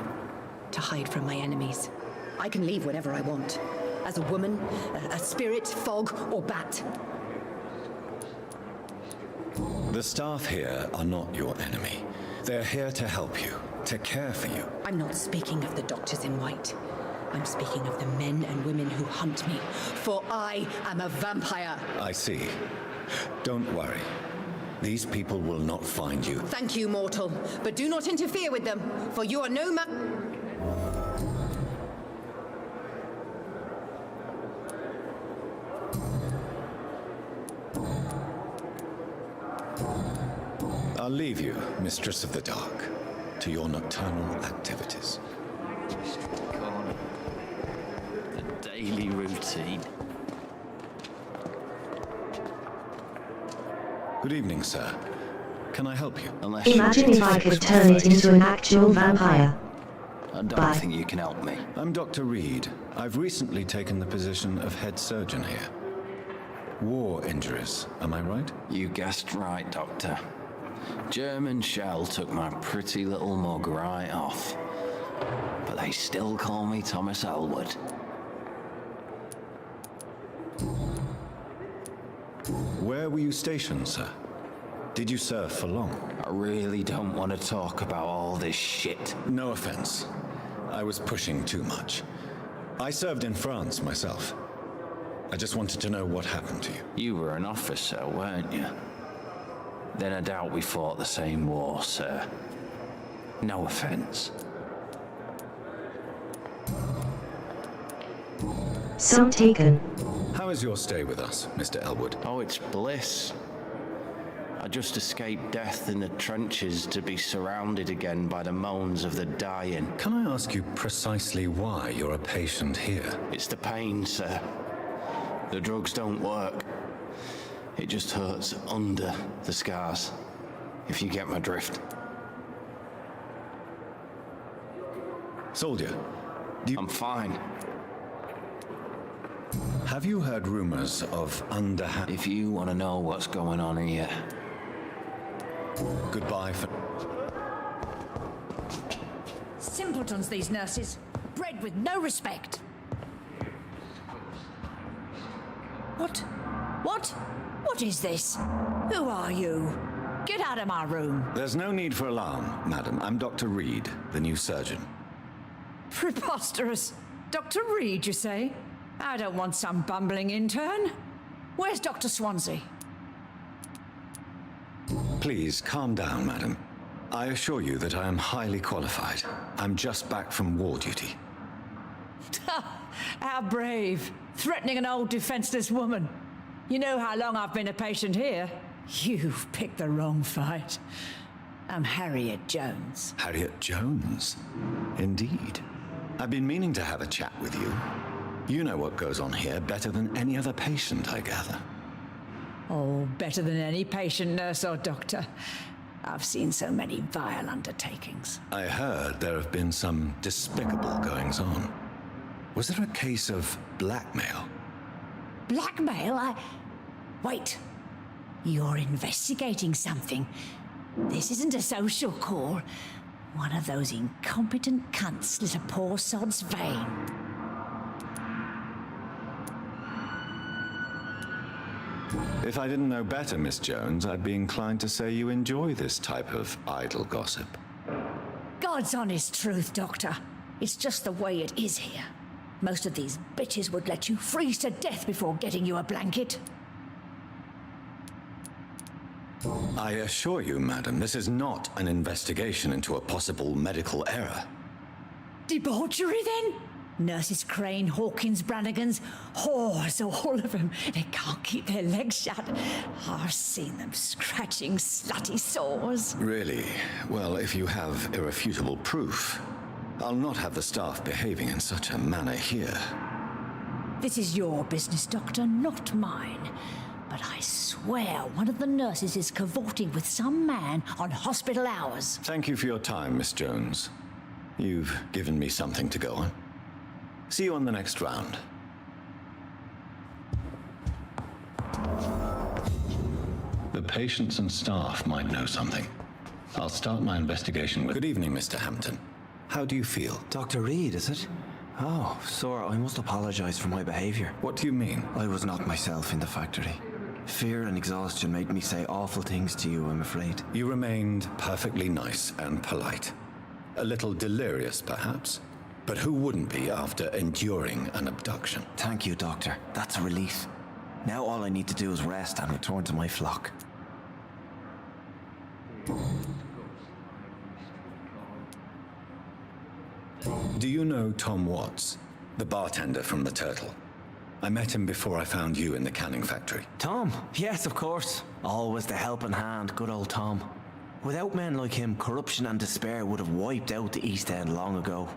to hide from my enemies. I can leave whenever I want. As a woman, a spirit, fog, or bat? The staff here are not your enemy. They're here to help you, to care for you. I'm not speaking of the doctors in white. I'm speaking of the men and women who hunt me, for I am a vampire. I see. Don't worry. These people will not find you. Thank you, mortal, but do not interfere with them, for you are no I'll leave you, Mistress of the Dark, to your nocturnal activities. Corner. The daily routine. Good evening, sir. Can I help you? Imagine if I could turn it into an actual vampire. I don't think you can help me. I'm Dr. Reed. I've recently taken the position of head surgeon here. War injuries, am I right? You guessed right, Doctor. German shell took my pretty little mug right off. But they still call me Thomas Elwood. Where were you stationed, sir? Did you serve for long? I really don't want to talk about all this shit. No offense. I was pushing too much. I served in France myself. I just wanted to know what happened to you. You were an officer, weren't you? Then I doubt we fought the same war, sir. No offense. Some taken. How is your stay with us, Mr. Elwood? Oh, it's bliss. I just escaped death in the trenches to be surrounded again by the moans of the dying. Can I ask you precisely why you're a patient here? It's the pain, sir. The drugs don't work. It just hurts under the scars, if you get my drift. Soldier, I'm fine. Have you heard rumors of underhand... If you want to know what's going on here... Goodbye for... Simpletons, these nurses. Bred with no respect. What? What? What is this? Who are you? Get out of my room. There's no need for alarm, madam. I'm Dr. Reed, the new surgeon. Preposterous. Dr. Reed, you say? I don't want some bumbling intern. Where's Dr. Swansea? Please, calm down, madam. I assure you that I am highly qualified. I'm just back from war duty. How brave. Threatening an old defenseless woman. You know how long I've been a patient here? You've picked the wrong fight. I'm Harriet Jones. Harriet Jones? Indeed. I've been meaning to have a chat with you. You know what goes on here better than any other patient, I gather. Oh, better than any patient, nurse or doctor. I've seen so many vile undertakings. I heard there have been some despicable goings-on. Was there a case of blackmail? Blackmail? Wait. You're investigating something. This isn't a social call. One of those incompetent cunts slit a poor sod's vein. If I didn't know better, Miss Jones, I'd be inclined to say you enjoy this type of idle gossip. God's honest truth, Doctor. It's just the way it is here. Most of these bitches would let you freeze to death before getting you a blanket. I assure you, madam, this is not an investigation into a possible medical error. Debauchery, then? Nurses Crane, Hawkins, Brannigans, whores, all of them. They can't keep their legs shut. I've seen them scratching slutty sores. Really? Well, if you have irrefutable proof, I'll not have the staff behaving in such a manner here. This is your business, Doctor, not mine. But I swear one of the nurses is cavorting with some man on hospital hours. Thank you for your time, Miss Jones. You've given me something to go on. See you on the next round. The patients and staff might know something. I'll start my investigation with... Good evening, Mr. Hampton. How do you feel? Dr. Reed, is it? Oh, sir, I must apologize for my behavior. What do you mean? I was not myself in the factory. Fear and exhaustion made me say awful things to you, I'm afraid. You remained perfectly nice and polite. A little delirious, perhaps. But who wouldn't be after enduring an abduction? Thank you, Doctor. That's a relief. Now all I need to do is rest and return to my flock. Do you know Tom Watts, the bartender from the Turtle? I met him before I found you in the canning factory. Tom? Yes, of course. Always the helping hand, good old Tom. Without men like him, corruption and despair would have wiped out the East End long ago.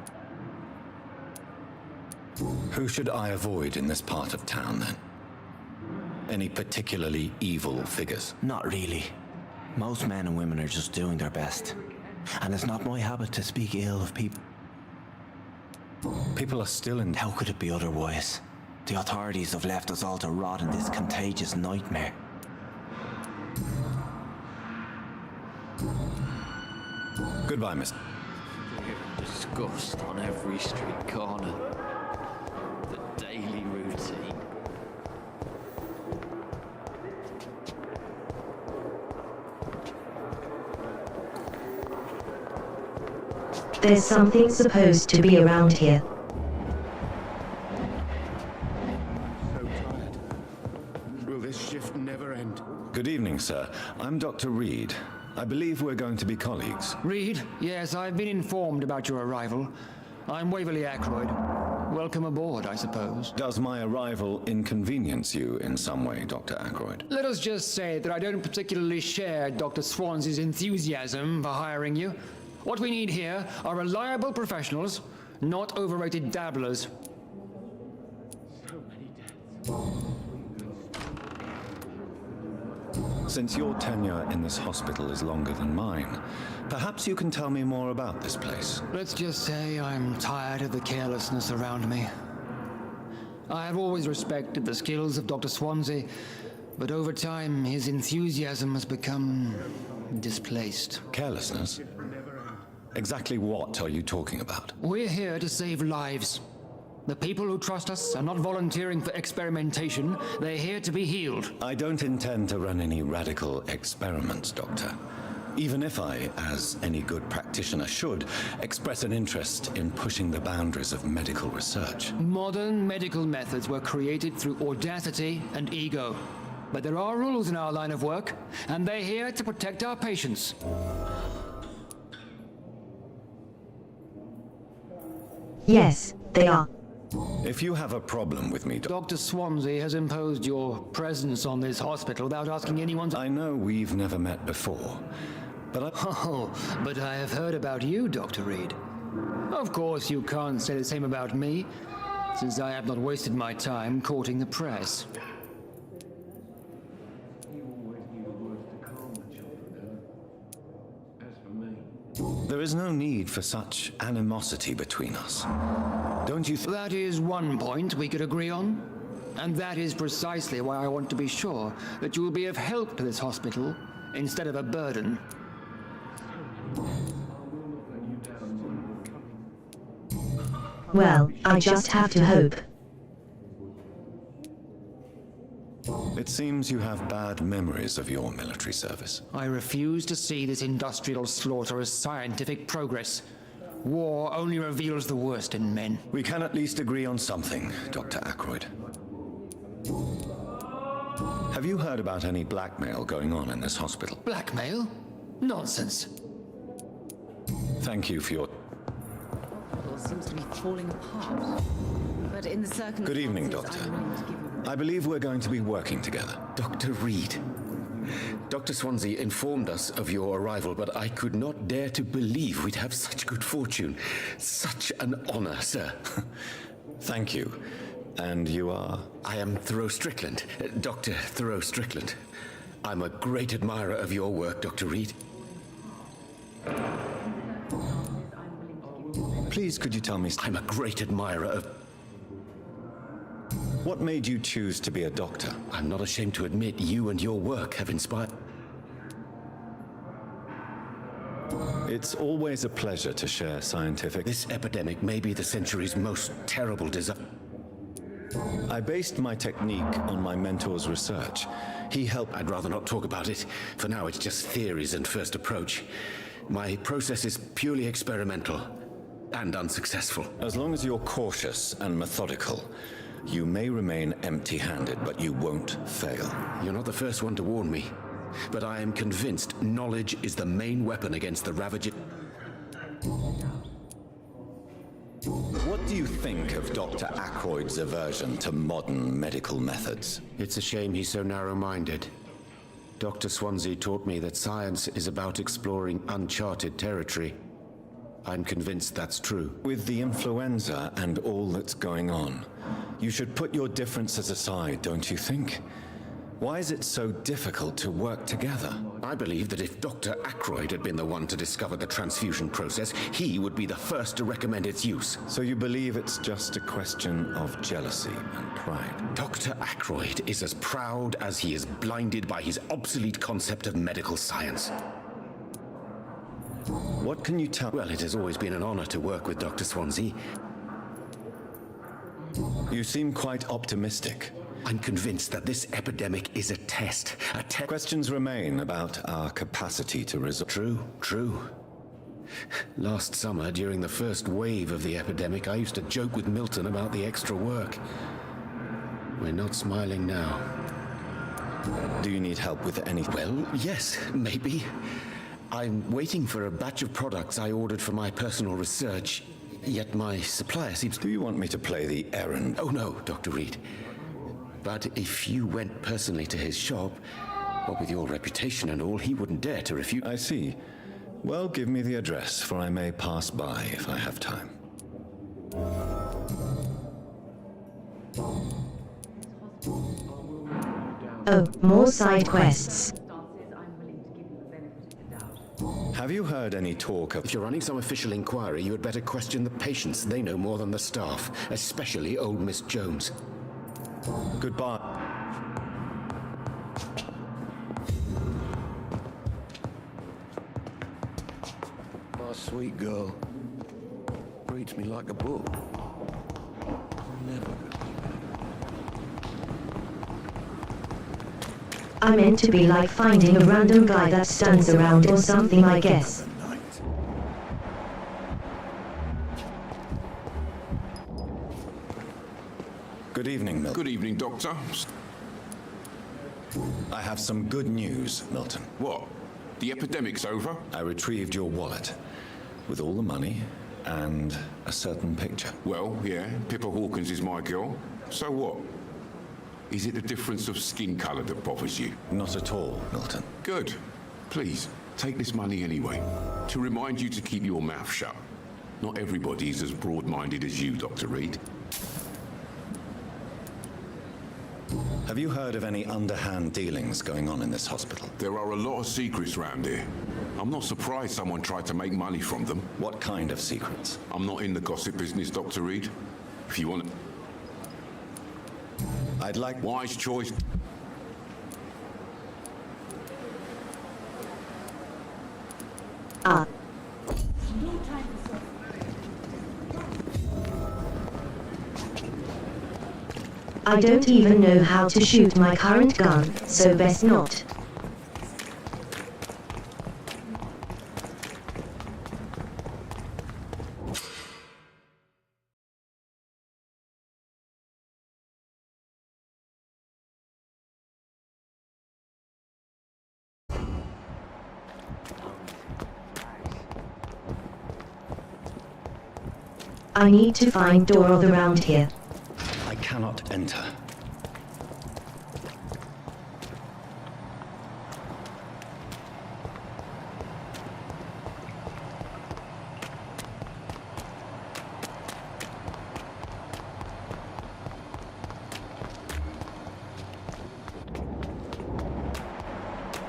Who should I avoid in this part of town, then? Any particularly evil figures? Not really. Most men and women are just doing their best. And it's not my habit to speak ill of people. People are still in... How could it be otherwise? The authorities have left us all to rot in this contagious nightmare. Goodbye, miss. Disgust on every street corner. The daily routine. There's something supposed to be around here. Will this shift never end? Good evening, sir. I'm Dr. Reed. I believe we're going to be colleagues. Reed? Yes, I've been informed about your arrival. I'm Waverly Ackroyd. Welcome aboard, I suppose. Does my arrival inconvenience you in some way, Dr. Ackroyd? Let us just say that I don't particularly share Dr. Swansea's enthusiasm for hiring you. What we need here are reliable professionals, not overrated dabblers. Since your tenure in this hospital is longer than mine, perhaps you can tell me more about this place. Let's just say I'm tired of the carelessness around me. I have always respected the skills of Dr. Swansea, but over time his enthusiasm has become displaced. Carelessness? Exactly what are you talking about? We're here to save lives. The people who trust us are not volunteering for experimentation. They're here to be healed. I don't intend to run any radical experiments, Doctor. Even if I, as any good practitioner should, express an interest in pushing the boundaries of medical research. Modern medical methods were created through audacity and ego. But there are rules in our line of work, and they're here to protect our patients. Yes, they are. If you have a problem with me, Dr. Swansea has imposed your presence on this hospital without asking anyone to... I know we've never met before, but but I have heard about you, Dr. Reed. Of course you can't say the same about me, since I have not wasted my time courting the press. There is no need for such animosity between us. Don't you That is one point we could agree on. And that is precisely why I want to be sure that you will be of help to this hospital instead of a burden. Well, I just have to hope. It seems you have bad memories of your military service. I refuse to see this industrial slaughter as scientific progress. War only reveals the worst in men. We can at least agree on something, Dr. Ackroyd. Have you heard about any blackmail going on in this hospital? Blackmail? Nonsense. Thank you for your... It seems to be falling apart. But in the circumstances... Good evening, Doctor. I believe we're going to be working together. Dr. Reed. Dr. Swansea informed us of your arrival, but I could not dare to believe we'd have such good fortune. Such an honor, sir. Thank you. And you are? I am Thoreau Strickland, Dr. Thoreau Strickland. I'm a great admirer of your work, Dr. Reed. Please, could you tell me... I'm a great admirer of... What made you choose to be a doctor? I'm not ashamed to admit you and your work have inspired... It's always a pleasure to share scientific... This epidemic may be the century's most terrible disaster. I based my technique on my mentor's research. He helped... I'd rather not talk about it. For now, it's just theories and first approach. My process is purely experimental and unsuccessful. As long as you're cautious and methodical, you may remain empty-handed, but you won't fail. You're not the first one to warn me, but I am convinced knowledge is the main weapon against the ravaging... What do you think of Dr. Ackroyd's aversion to modern medical methods? It's a shame he's so narrow-minded. Dr. Swansea taught me that science is about exploring uncharted territory. I'm convinced that's true. With the influenza and all that's going on, you should put your differences aside, don't you think? Why is it so difficult to work together? I believe that if Dr. Ackroyd had been the one to discover the transfusion process, he would be the first to recommend its use. So you believe it's just a question of jealousy and pride? Dr. Ackroyd is as proud as he is blinded by his obsolete concept of medical science. What can you tell? Well, it has always been an honor to work with Dr. Swansea. You seem quite optimistic. I'm convinced that this epidemic is a test. Questions remain about our capacity to resolve. True. Last summer, during the first wave of the epidemic, I used to joke with Milton about the extra work. We're not smiling now. Do you need help with any... Well, yes, maybe. I'm waiting for a batch of products I ordered for my personal research, yet my supplier seems... Do you want me to play the errand? Oh no, Dr. Reed. But if you went personally to his shop, what with your reputation and all, he wouldn't dare to refuse. I see. Well, give me the address, for I may pass by if I have time. Oh, more side quests. Have you heard any talk of... If you're running some official inquiry, you had better question the patients. They know more than the staff, especially old Miss Jones. Goodbye. My sweet girl reads me like a book. Never. I meant to be like finding a random guy that stands around or something, I guess. Good evening, Milton. Good evening, Doctor. I have some good news, Milton. What? The epidemic's over? I retrieved your wallet with all the money and a certain picture. Well, yeah, Pippa Hawkins is my girl. So what? Is it the difference of skin colour that bothers you? Not at all, Milton. Good. Please, take this money anyway, to remind you to keep your mouth shut. Not everybody is as broad-minded as you, Dr. Reed. Have you heard of any underhand dealings going on in this hospital? There are a lot of secrets round here. I'm not surprised someone tried to make money from them. What kind of secrets? I'm not in the gossip business, Dr. Reed. If you want to... I'd like... Wise choice. I don't even know how to shoot my current gun, so best not. I need to find door of around here. I cannot enter.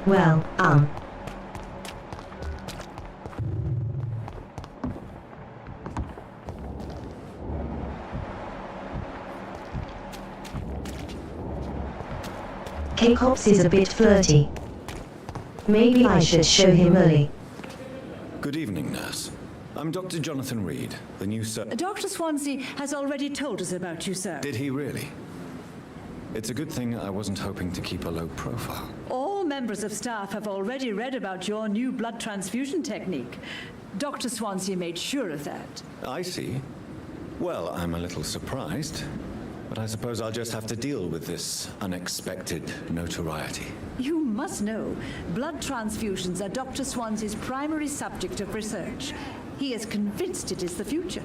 Well, K-Cops is a bit flirty. Maybe I should show him early. Good evening, nurse. I'm Dr. Jonathan Reed, the new Dr. Swansea has already told us about you, sir. Did he really? It's a good thing I wasn't hoping to keep a low profile. All members of staff have already read about your new blood transfusion technique. Dr. Swansea made sure of that. I see. Well, I'm a little surprised, but I suppose I'll just have to deal with this unexpected notoriety. You must know, blood transfusions are Dr. Swansea's primary subject of research. He is convinced it is the future.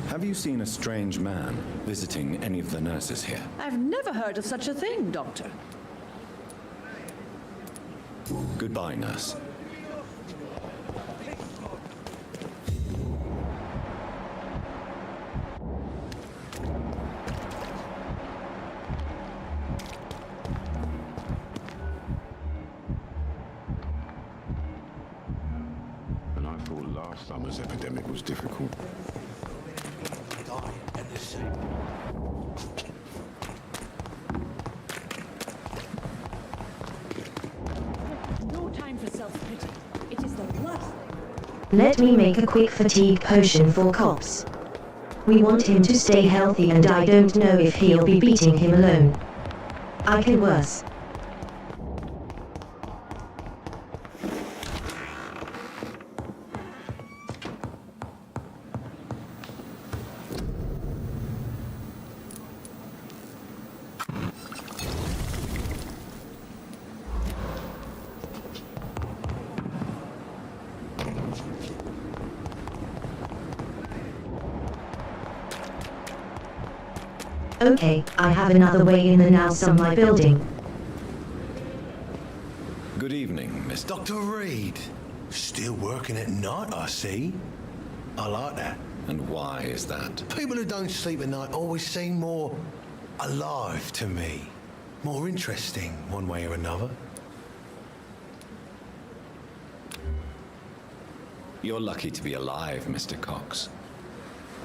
Have you seen a strange man visiting any of the nurses here? I've never heard of such a thing, Doctor. Goodbye, nurse. And I thought last summer's epidemic was difficult. No time for self-pity. It is the last. Let me make a quick fatigue potion for Cops. We want him to stay healthy and I don't know if he'll be beating him alone. I can worse. Okay, I have another way in the now my building. Good evening, Miss Dr. Reed. Still working at night, I see. I like that. And why is that? People who don't sleep at night always seem more alive to me. More interesting, one way or another. You're lucky to be alive, Mr. Cox.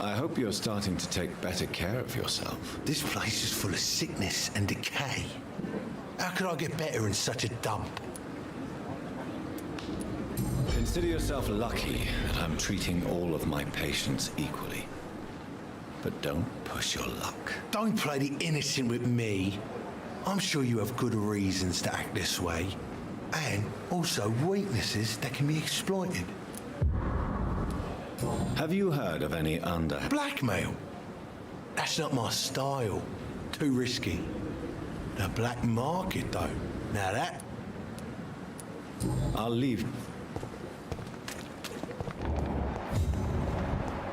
I hope you're starting to take better care of yourself. This place is full of sickness and decay. How could I get better in such a dump? Consider yourself lucky that I'm treating all of my patients equally. But don't push your luck. Don't play the innocent with me. I'm sure you have good reasons to act this way. And also weaknesses that can be exploited. Have you heard of any Blackmail? That's not my style. Too risky. The black market, though. Now that... I'll leave.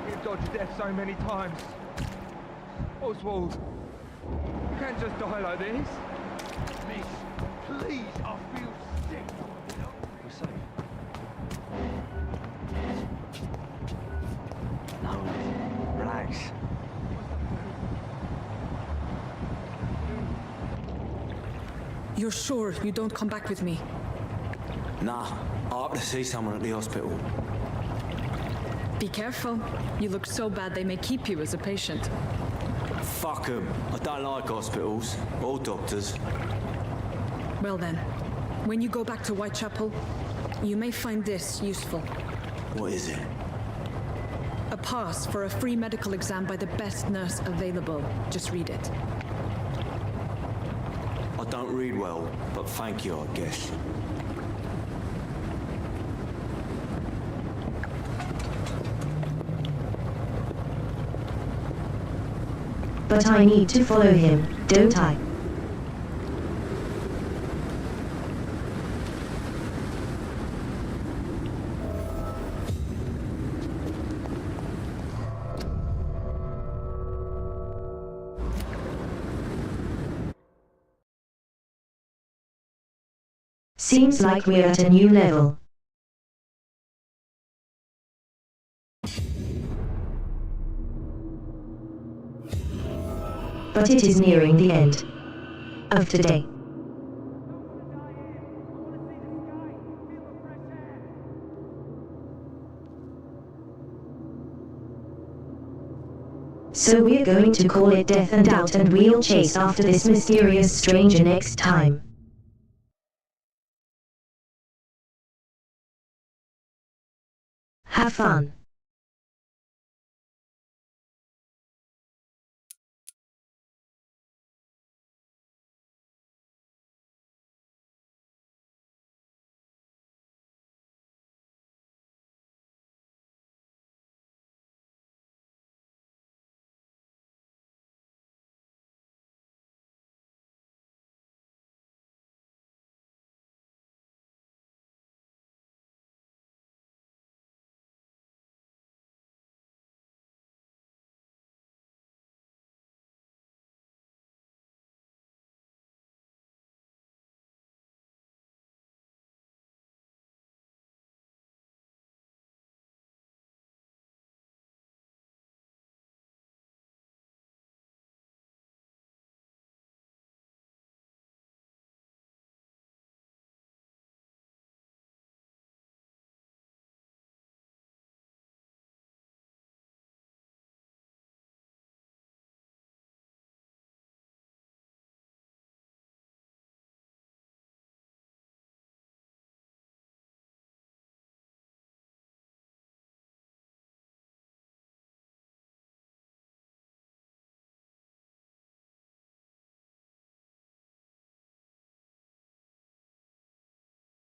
We've dodged death so many times. Oswald, you can't just die like this. Miss, please, I feel sick. We're safe. No, relax. You're sure you don't come back with me? Nah, I have to see someone at the hospital. Be careful. You look so bad they may keep you as a patient. Fuck 'em. I don't like hospitals or doctors. Well then, when you go back to Whitechapel, you may find this useful. What is it? A pass for a free medical exam by the best nurse available. Just read it. I don't read well, but thank you, I guess. But I need to follow him, don't I? Seems like we're at a new level. But it is nearing the end of today. So we're going to call it Death and Doubt, and we'll chase after this mysterious stranger next time. Have fun.